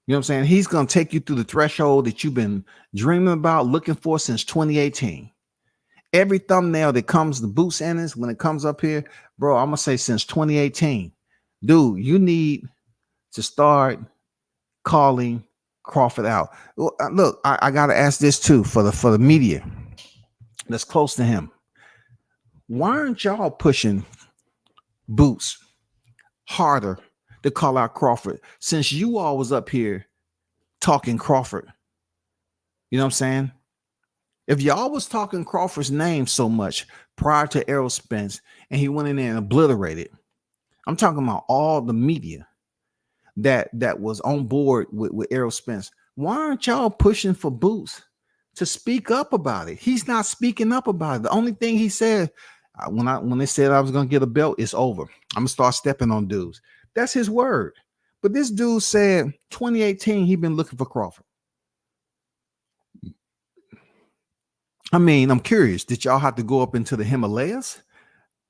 You know what I'm saying? He's going to take you through the threshold that you've been dreaming about, looking for since 2018. Every thumbnail that comes to Boots Ennis, when it comes up here, bro, I'm going to say since 2018. Dude, you need to start calling Crawford out. Look, I gotta ask this too for the media that's close to him. Why aren't y'all pushing Boots harder to call out Crawford since you all was up here talking Crawford? You know what I'm saying? If y'all was talking Crawford's name so much prior to Errol Spence and he went in there and obliterated, I'm talking about all the media that was on board with Errol Spence. Why aren't y'all pushing for Boots to speak up about it? He's not speaking up about it. The only thing he said when they said I was gonna get a belt, it's over. I'm gonna start stepping on dudes. That's his word. But this dude said 2018 he been looking for Crawford. I mean, I'm curious. Did y'all have to go up into the Himalayas?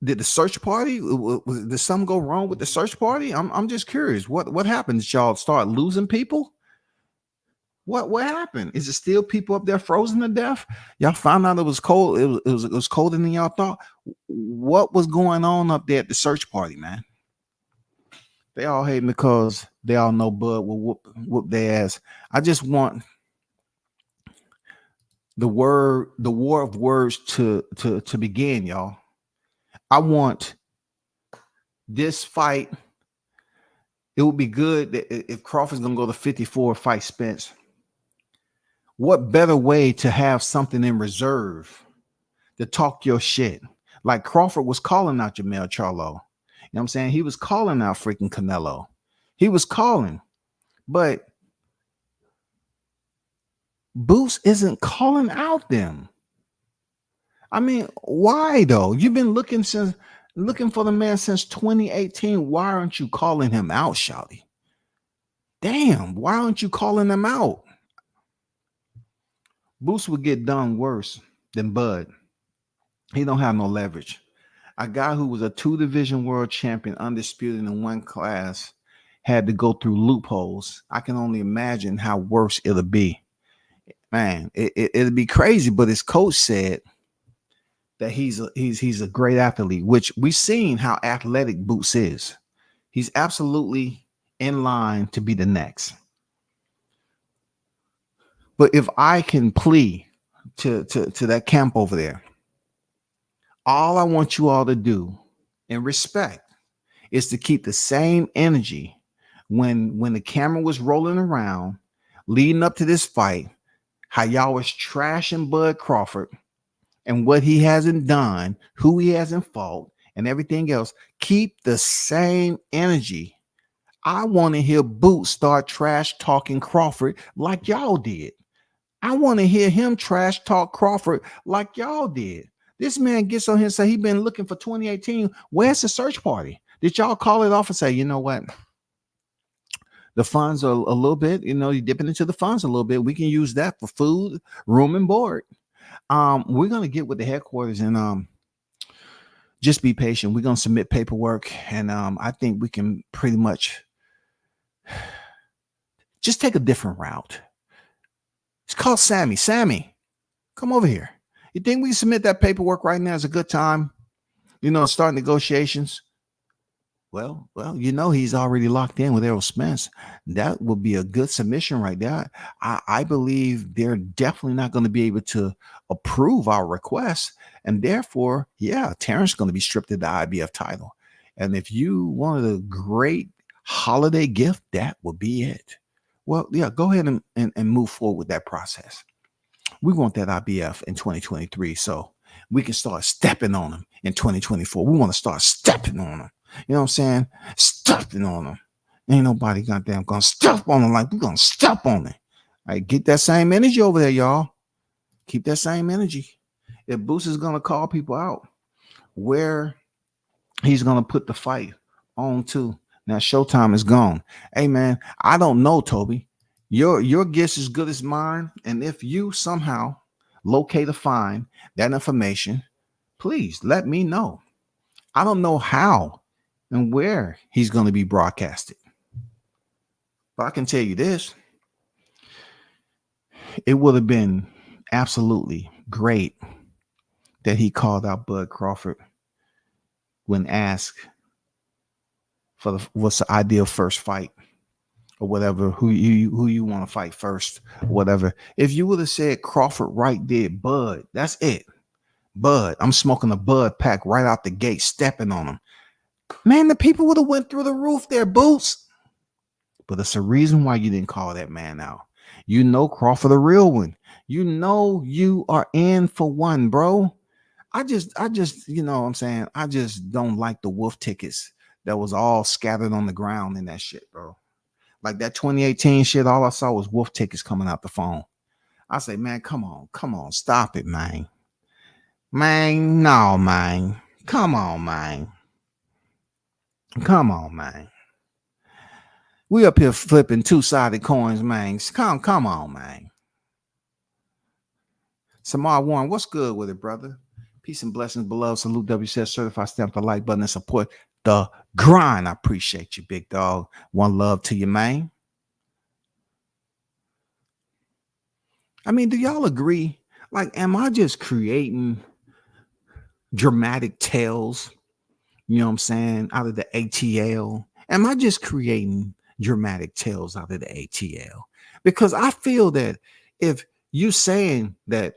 Did the search party? Did something go wrong with the search party? I'm just curious. What happened? Did y'all start losing people? What happened? Is it still people up there frozen to death? Y'all found out it was cold. It was colder than y'all thought. What was going on up there at the search party, man? They all hate me because they all know Bud will whoop their ass. I just want the war of words to begin, y'all. I want this fight. It would be good that if Crawford's gonna go to 54 fight Spence. What better way to have something in reserve to talk your shit? Like Crawford was calling out Jamel Charlo. You know what I'm saying? He was calling out freaking Canelo. He was calling, but Boots isn't calling out them. I mean, why though? You've been looking for the man since 2018. Why aren't you calling him out, shawty? Damn, why aren't you calling him out? Boots would get done worse than Bud. He don't have no leverage. A guy who was a 2-division world champion, undisputed in one class, had to go through loopholes. I can only imagine how worse it'll be. Man, it'll be crazy. But his coach said that he's a great athlete, which we've seen how athletic Boots is. He's absolutely in line to be the next. But if I can plea to that camp over there, all I want you all to do and respect is to keep the same energy when the camera was rolling around leading up to this fight, how y'all was trashing Bud Crawford and what he hasn't done, who he hasn't fought, and everything else. Keep the same energy. I want to hear Boots start trash talking Crawford like y'all did. I want to hear him trash talk Crawford like y'all did. This man gets on here and say he been looking for 2018. Where's the search party? Did y'all call it off and say, you know what? The funds are a little bit, you're dipping into the funds a little bit. We can use that for food, room, and board. We're going to get with the headquarters and just be patient. We're going to submit paperwork. And I think we can pretty much just take a different route. It's called Sammy. Sammy, come over here. You think we can submit that paperwork right now is a good time? Start negotiations. Well, he's already locked in with Errol Spence. That would be a good submission right there. I believe they're definitely not going to be able to approve our request. And therefore, Terrence is going to be stripped of the IBF title. And if you wanted a great holiday gift, that would be it. Well, go ahead and move forward with that process. We want that IBF in 2023 so we can start stepping on them in 2024. We want to start stepping on them. You know what I'm saying? Stepping on them. Ain't nobody goddamn gonna step on them like we're gonna step on it. All right, get that same energy over there, y'all. Keep that same energy. If Boots is gonna call people out, where he's gonna put the fight on to. Now Showtime is gone. Hey man, I don't know, Toby. Your guess is good as mine. And if you somehow locate or find that information, please let me know. I don't know how and where he's going to be broadcasted. But I can tell you this. It would have been absolutely great that he called out Bud Crawford when asked for what's the ideal first fight or whatever, who you want to fight first or whatever. If you would have said Crawford right there, Bud, that's it. Bud, I'm smoking a Bud pack right out the gate, stepping on him. Man, the people would have went through the roof there, Boots. But it's a reason why you didn't call that man out. Crawford the real one. You are in for one, bro. I just, you know what I'm saying? I just don't like the wolf tickets that was all scattered on the ground in that shit, bro. Like that 2018 shit, all I saw was wolf tickets coming out the phone. I say, man, come on, stop it, man. Man, no, man. Come on, man. We up here flipping two-sided coins, man. Come on, man. Samar Warren, what's good with it, brother? Peace and blessings, beloved. Salute WCS certified, stamp the like button and support the grind. I appreciate you, big dog. One love to you, man. I mean, do y'all agree? Like, am I just creating dramatic tales? You know what I'm saying? Out of the ATL? Am I just creating dramatic tales out of the ATL? Because I feel that if you saying that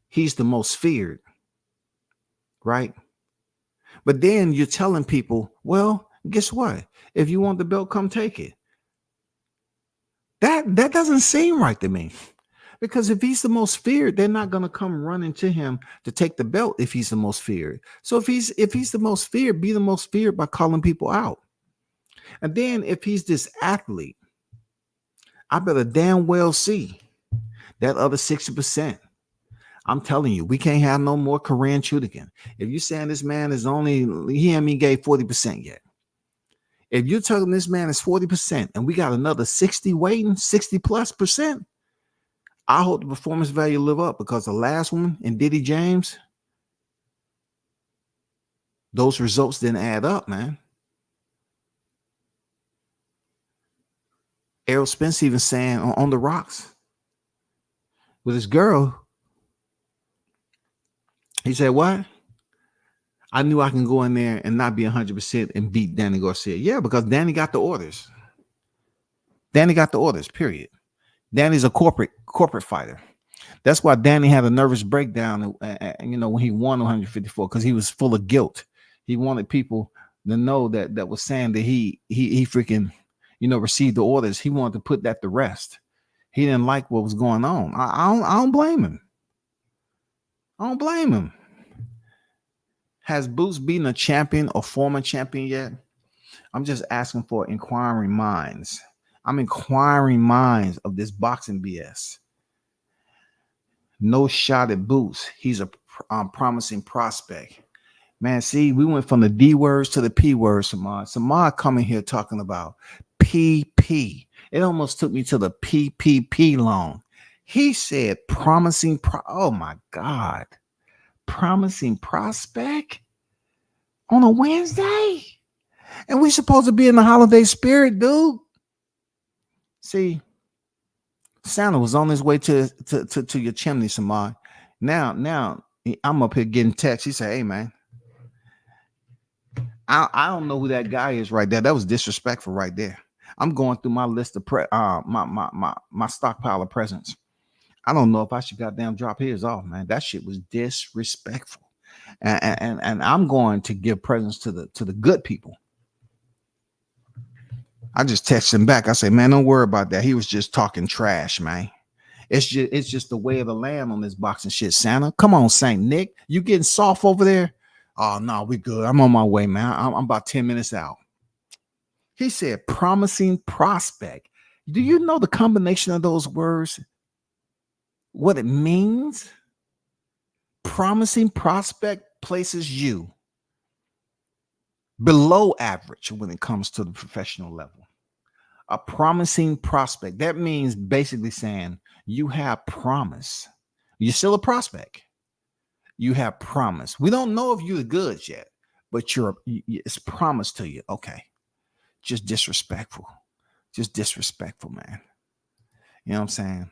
he's the most feared, right? But then you're telling people, well, guess what? If you want the belt, come take it. That doesn't seem right to me. Because if he's the most feared, they're not going to come running to him to take the belt if he's the most feared. So if he's the most feared, be the most feared by calling people out. And then if he's this athlete, I better damn well see that other 60%. I'm telling you, we can't have no more Korean Chudigan. If you're saying this man is only, he and me gave 40% yet. If you're telling this man is 40% and we got another 60 waiting, 60 plus percent, I hope the performance value live up, because the last one in Diddy James, those results didn't add up, man. Errol Spence even saying on the rocks with his girl, he said, what? I knew I can go in there and not be 100% and beat Danny Garcia. Yeah, because Danny got the orders. Danny got the orders, period. Danny's a corporate fighter. That's why Danny had a nervous breakdown, when he won 154, because he was full of guilt. He wanted people to know that was saying that he freaking, received the orders. He wanted to put that to rest. He didn't like what was going on. I don't blame him. I don't blame him. Has Boots beaten a champion or former champion yet? I'm just asking for inquiring minds. I'm inquiring minds of this boxing BS. No shot at Boots. He's a promising prospect. Man, see, we went from the D words to the P words, Samar. Samar coming here talking about PP. It almost took me to the PPP loan. He said promising. Oh, my God. Promising prospect on a Wednesday? And we supposed to be in the holiday spirit, dude. See, Santa was on his way to your chimney, Samar. Now I'm up here getting texts. He said, hey, man, I don't know who that guy is right there. That was disrespectful right there. I'm going through my list of my stockpile of presents. I don't know if I should goddamn drop his off, man. That shit was disrespectful. And I'm going to give presents to the good people. I just texted him back. I said, man, don't worry about that. He was just talking trash, man. It's just the way of the land on this boxing shit, Santa. Come on, Saint Nick. You getting soft over there? Oh, no, we good. I'm on my way, man. I'm about 10 minutes out. He said promising prospect. Do you know the combination of those words? What it means? Promising prospect places you below average when it comes to the professional level. A promising prospect. That means basically saying you have promise. You're still a prospect. You have promise. We don't know if you're the goods yet, but it's promised to you. Okay. Just disrespectful. Just disrespectful, man. You know what I'm saying?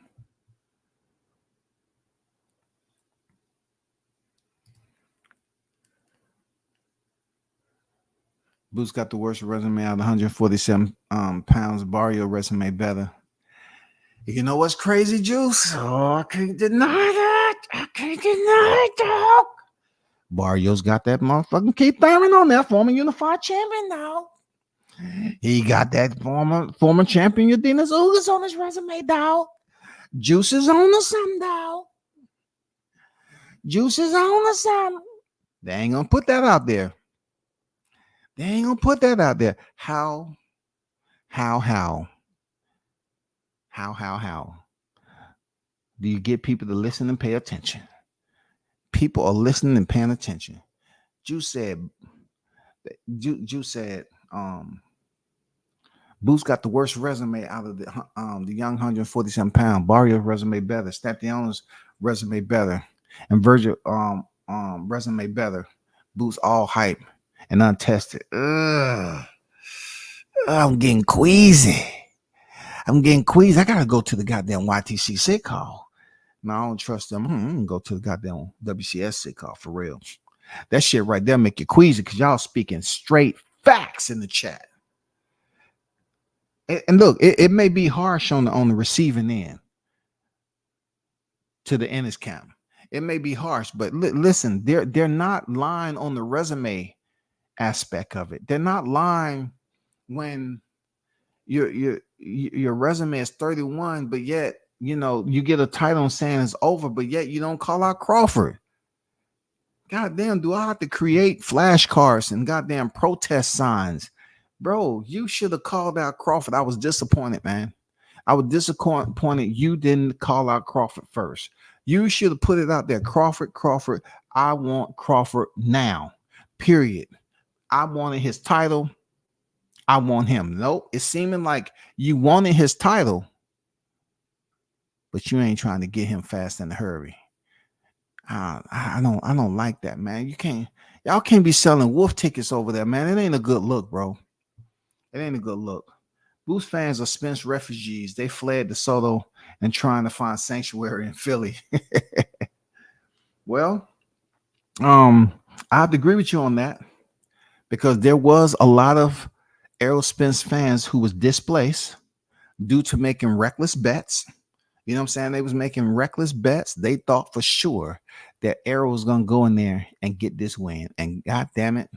Boots got the worst resume out of 147 pounds. Barrio resume better. You know what's crazy, Juice? Oh, I can't deny that. I can't deny it, dog. Barrio's got that motherfucking Keith Thurman on there, former unified champion now. He got that former champion Udinas Ugas on his resume, dog. Juice is on the some, dog. Juice is on the some. They ain't gonna put that out there. They ain't gonna put that out there. How do you get people to listen and pay attention? People are listening and paying attention. Juice said, Boots got the worst resume out of the young 147-pound. Barrio's resume better. Station's resume better. And Virgil resume better. Boots all hype and untested. I'm getting queasy. I gotta go to the goddamn YTC sit call. No, I don't trust them. I'm gonna go to the goddamn WCS sit call for real. That shit right there make you queasy because y'all speaking straight facts in the chat. And look, it may be harsh on the receiving end to the Ennis camp. It may be harsh, but listen, they're not lying on the resume aspect of it. They're not lying when your resume is 31, but yet you get a title saying it's over, but yet you don't call out Crawford. Goddamn, do I have to create flashcards and goddamn protest signs? Bro, you should have called out Crawford. I was disappointed, man. I was disappointed you didn't call out Crawford first. You should have put it out there. Crawford. I want Crawford now. Period. I wanted his title. I want him. Nope. It's seeming like you wanted his title, but you ain't trying to get him fast in a hurry. I don't like that, man. Y'all can't be selling wolf tickets over there, man. It ain't a good look, bro. It ain't a good look. Boots fans are Spence refugees. They fled to Soto and trying to find sanctuary in Philly. Well, I have to agree with you on that because there was a lot of Errol Spence fans who was displaced due to making reckless bets. You know what I'm saying? They was making reckless bets. They thought for sure that Errol was going to go in there and get this win. And God damn it,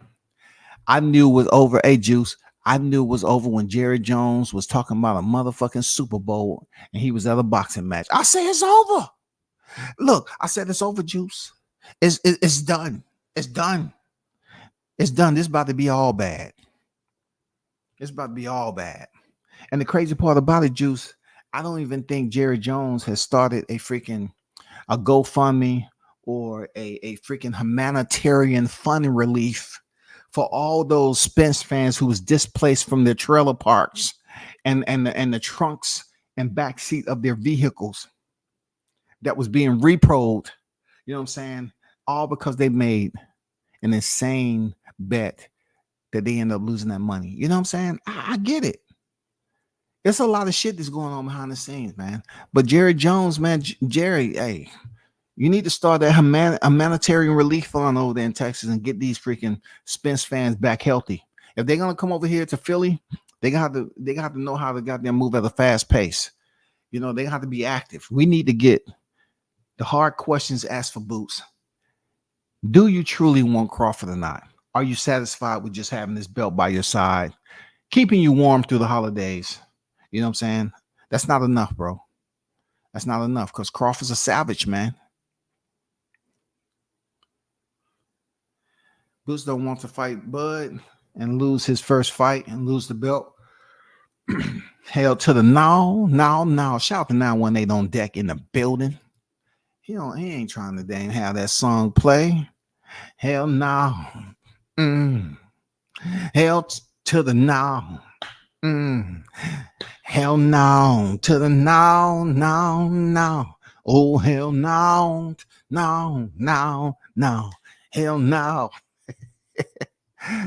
I knew it was over. Hey, Juice, I knew it was over when Jerry Jones was talking about a motherfucking Super Bowl and he was at a boxing match. I say it's over. Look, I said it's over, Juice. It's done. It's done. It's done. This is about to be all bad. It's about to be all bad. And the crazy part about it, Juice, I don't even think Jerry Jones has started a GoFundMe or a freaking humanitarian fund relief for all those Spence fans who was displaced from their trailer parks and the trunks and back seat of their vehicles that was being reproed. You know what I'm saying? All because they made an insane bet that they end up losing that money. You know what I'm saying? I get it. There's a lot of shit that's going on behind the scenes, man. But Jerry Jones, man, Jerry, hey, you need to start that humanitarian relief fund over there in Texas and get these freaking Spence fans back healthy. If they're gonna come over here to Philly, they have to know how to goddamn move at a fast pace. You know, they have to be active. We need to get the hard questions asked for Boots. Do you truly want Crawford or not? Are you satisfied with just having this belt by your side, keeping you warm through the holidays? You know what I'm saying? That's not enough, bro. That's not enough because Crawford's a savage, man. Boots don't want to fight Bud and lose his first fight and lose the belt. Hell to the now. Shout out to 918 on deck in the building. He ain't trying to dang have that song play. Hell no. Hell to the now. Hell no to the now. Oh, hell no. Hell no.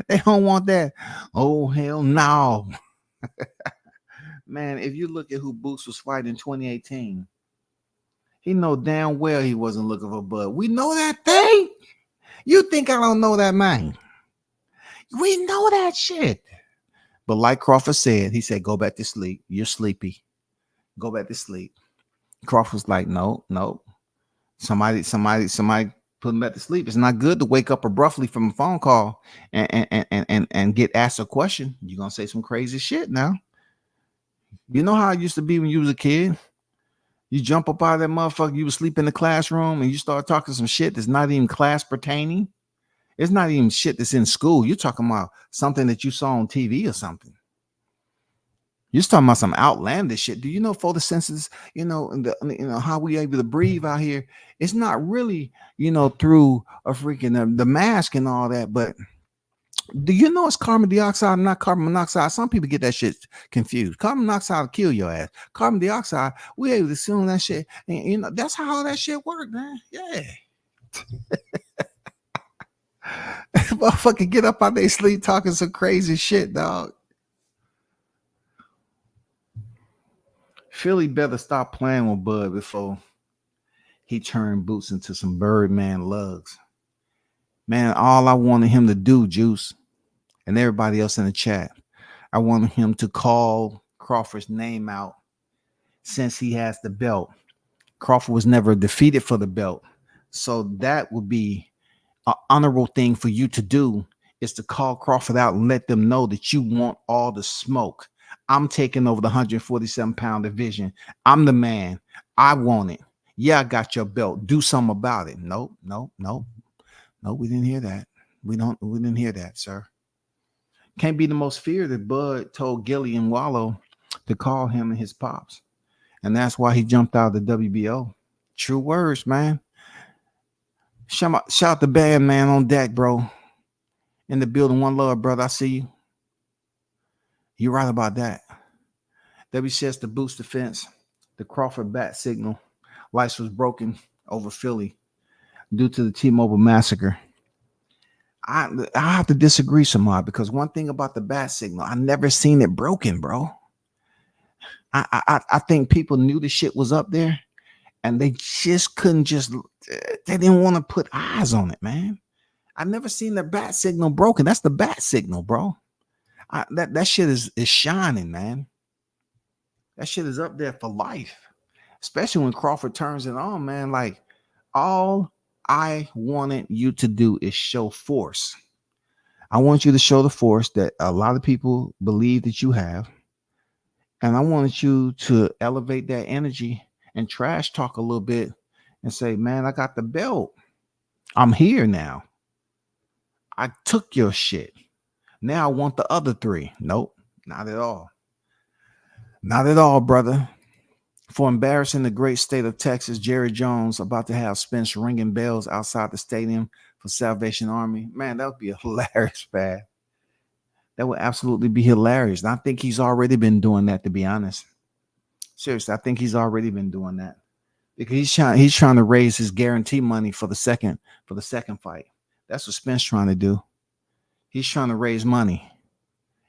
They don't want that. Oh, hell no. Man, if you look at who Boots was fighting in 2018, he know damn well he wasn't looking for Bud. We know that thing. You think I don't know that, man? We know that shit. But like Crawford said, he said, go back to sleep. You're sleepy. Go back to sleep. Crawford's like, no. Somebody put him back to sleep. It's not good to wake up abruptly from a phone call and get asked a question. You're going to say some crazy shit now. You know how it used to be when you was a kid? You jump up out of that motherfucker, you was asleep in the classroom and you start talking some shit that's not even class pertaining. It's not even shit that's in school. You're talking about something that you saw on TV or something. You're talking about some outlandish shit. Do you know photosynthesis? How we able to breathe out here? It's not really, through a freaking the mask and all that. But do you know it's carbon dioxide and not carbon monoxide? Some people get that shit confused. Carbon monoxide will kill your ass. Carbon dioxide, we able to assume that shit. And, that's how that shit works, man. Yeah. Motherfucker get up out their sleep talking some crazy shit, dog. Philly better stop playing with Bud before he turned Boots into some Birdman lugs. Man, all I wanted him to do, Juice, and everybody else in the chat, I wanted him to call Crawford's name out since he has the belt. Crawford was never defeated for the belt. So that would be an honorable thing for you to do, is to call Crawford out and let them know that you want all the smoke. I'm taking over the 147-pound division. I'm the man. I want it. Yeah, I got your belt. Do something about it. Nope. No, we didn't hear that. We didn't hear that, sir. Can't be the most feared that Bud told Gilly and Wallow to call him and his pops. And that's why he jumped out of the WBO. True words, man. Shout out the band, man, on deck, bro. In the building, one love, brother. I see you. You're right about that. WCS, the Boots defense, the Crawford bat signal. Lights was broken over Philly due to the T-Mobile massacre. I have to disagree, Samar, because one thing about the bat signal, I never seen it broken, bro. I think people knew the shit was up there, and they just they didn't want to put eyes on it, man. I never seen the bat signal broken. That's the bat signal, bro. That shit is shining, man. That shit is up there for life, especially when Crawford turns it on, man. Like, all I wanted you to do is show force. I want you to show the force that a lot of people believe that you have. And I wanted you to elevate that energy and trash talk a little bit and say, man, I got the belt. I'm here now. I took your shit. Now I want the other three. Nope, not at all. Not at all, brother. For embarrassing the great state of Texas, Jerry Jones about to have Spence ringing bells outside the stadium for Salvation Army. Man, that would be hilarious, man. That would absolutely be hilarious. And I think he's already been doing that, to be honest. Seriously, I think he's already been doing that. Because he's trying to raise his guarantee money for the second fight. That's what Spence trying to do. He's trying to raise money. You know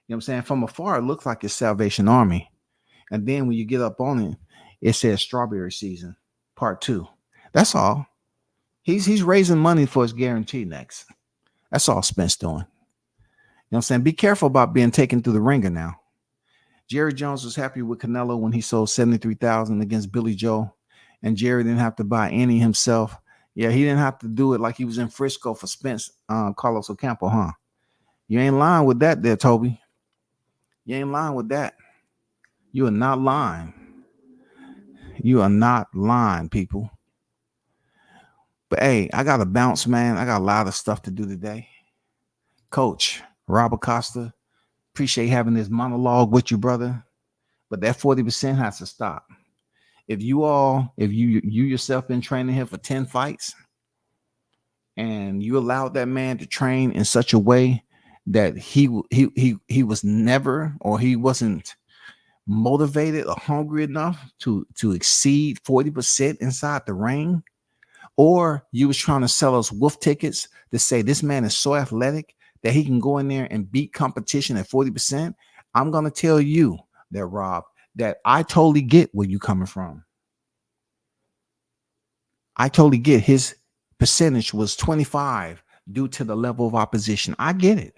what I'm saying? From afar, it looks like it's Salvation Army. And then when you get up on it, it says Strawberry Season, Part 2. That's all. He's raising money for his guarantee next. That's all Spence doing. You know what I'm saying? Be careful about being taken through the ringer now. Jerry Jones was happy with Canelo when he sold 73,000 against Billy Joe, and Jerry didn't have to buy any himself. Yeah, he didn't have to do it like he was in Frisco for Spence, Carlos Ocampo, huh? You ain't lying with that there, Toby. You ain't lying with that. You are not lying. You are not lying, people. But hey, I got to bounce, man. I got a lot of stuff to do today. Coach Rob Acosta, appreciate having this monologue with you, brother. But that 40% has to stop. If you yourself been training here for 10 fights and you allowed that man to train in such a way that he was never, or he wasn't motivated or hungry enough to exceed 40% inside the ring, or you was trying to sell us wolf tickets to say this man is so athletic that he can go in there and beat competition at 40%, I'm going to tell you that, Rob, that I totally get where you coming from. I totally get his percentage was 25 due to the level of opposition. I get it.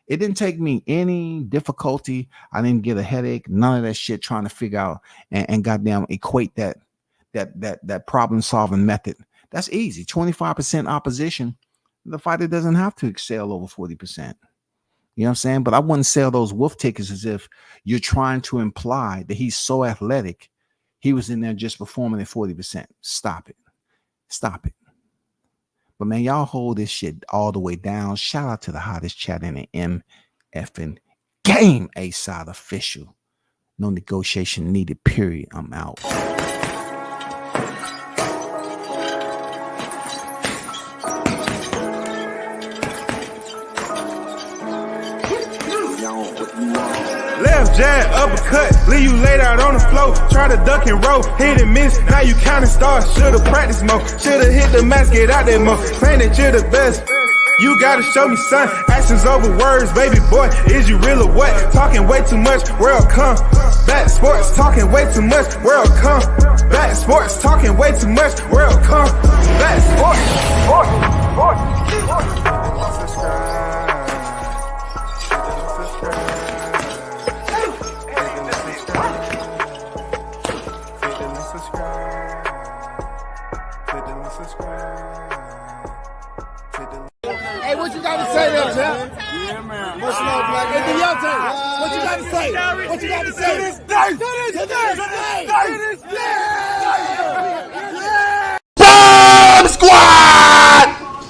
It didn't take me any difficulty. I didn't get a headache. None of that shit trying to figure out and goddamn equate that problem solving method. That's easy. 25% opposition. The fighter doesn't have to excel over 40%. You know what I'm saying? But I wouldn't sell those wolf tickets as if you're trying to imply that he's so athletic, he was in there just performing at 40%. Stop it. Stop it. But man, y'all hold this shit all the way down. Shout out to the hottest chat in the MFing game. A-side official. No negotiation needed, period. I'm out. Left jab, uppercut, leave you laid out on the floor. Try to duck and roll, hit and miss. Now you counting stars. Should've practiced more. Should've hit the mask, get out there more. Saying that you're the best. You gotta show me, son. Actions over words, baby boy. Is you real or what? Talking way too much, world come. Back sports, talking way too much, world come. Back sports, talking way too much, world come. Back Hey, what you got to say there, Jeff? Yeah, man. Much love, Black. Hey, Deontay, what you got to say? What you got to say? To this day! To this day! To this day!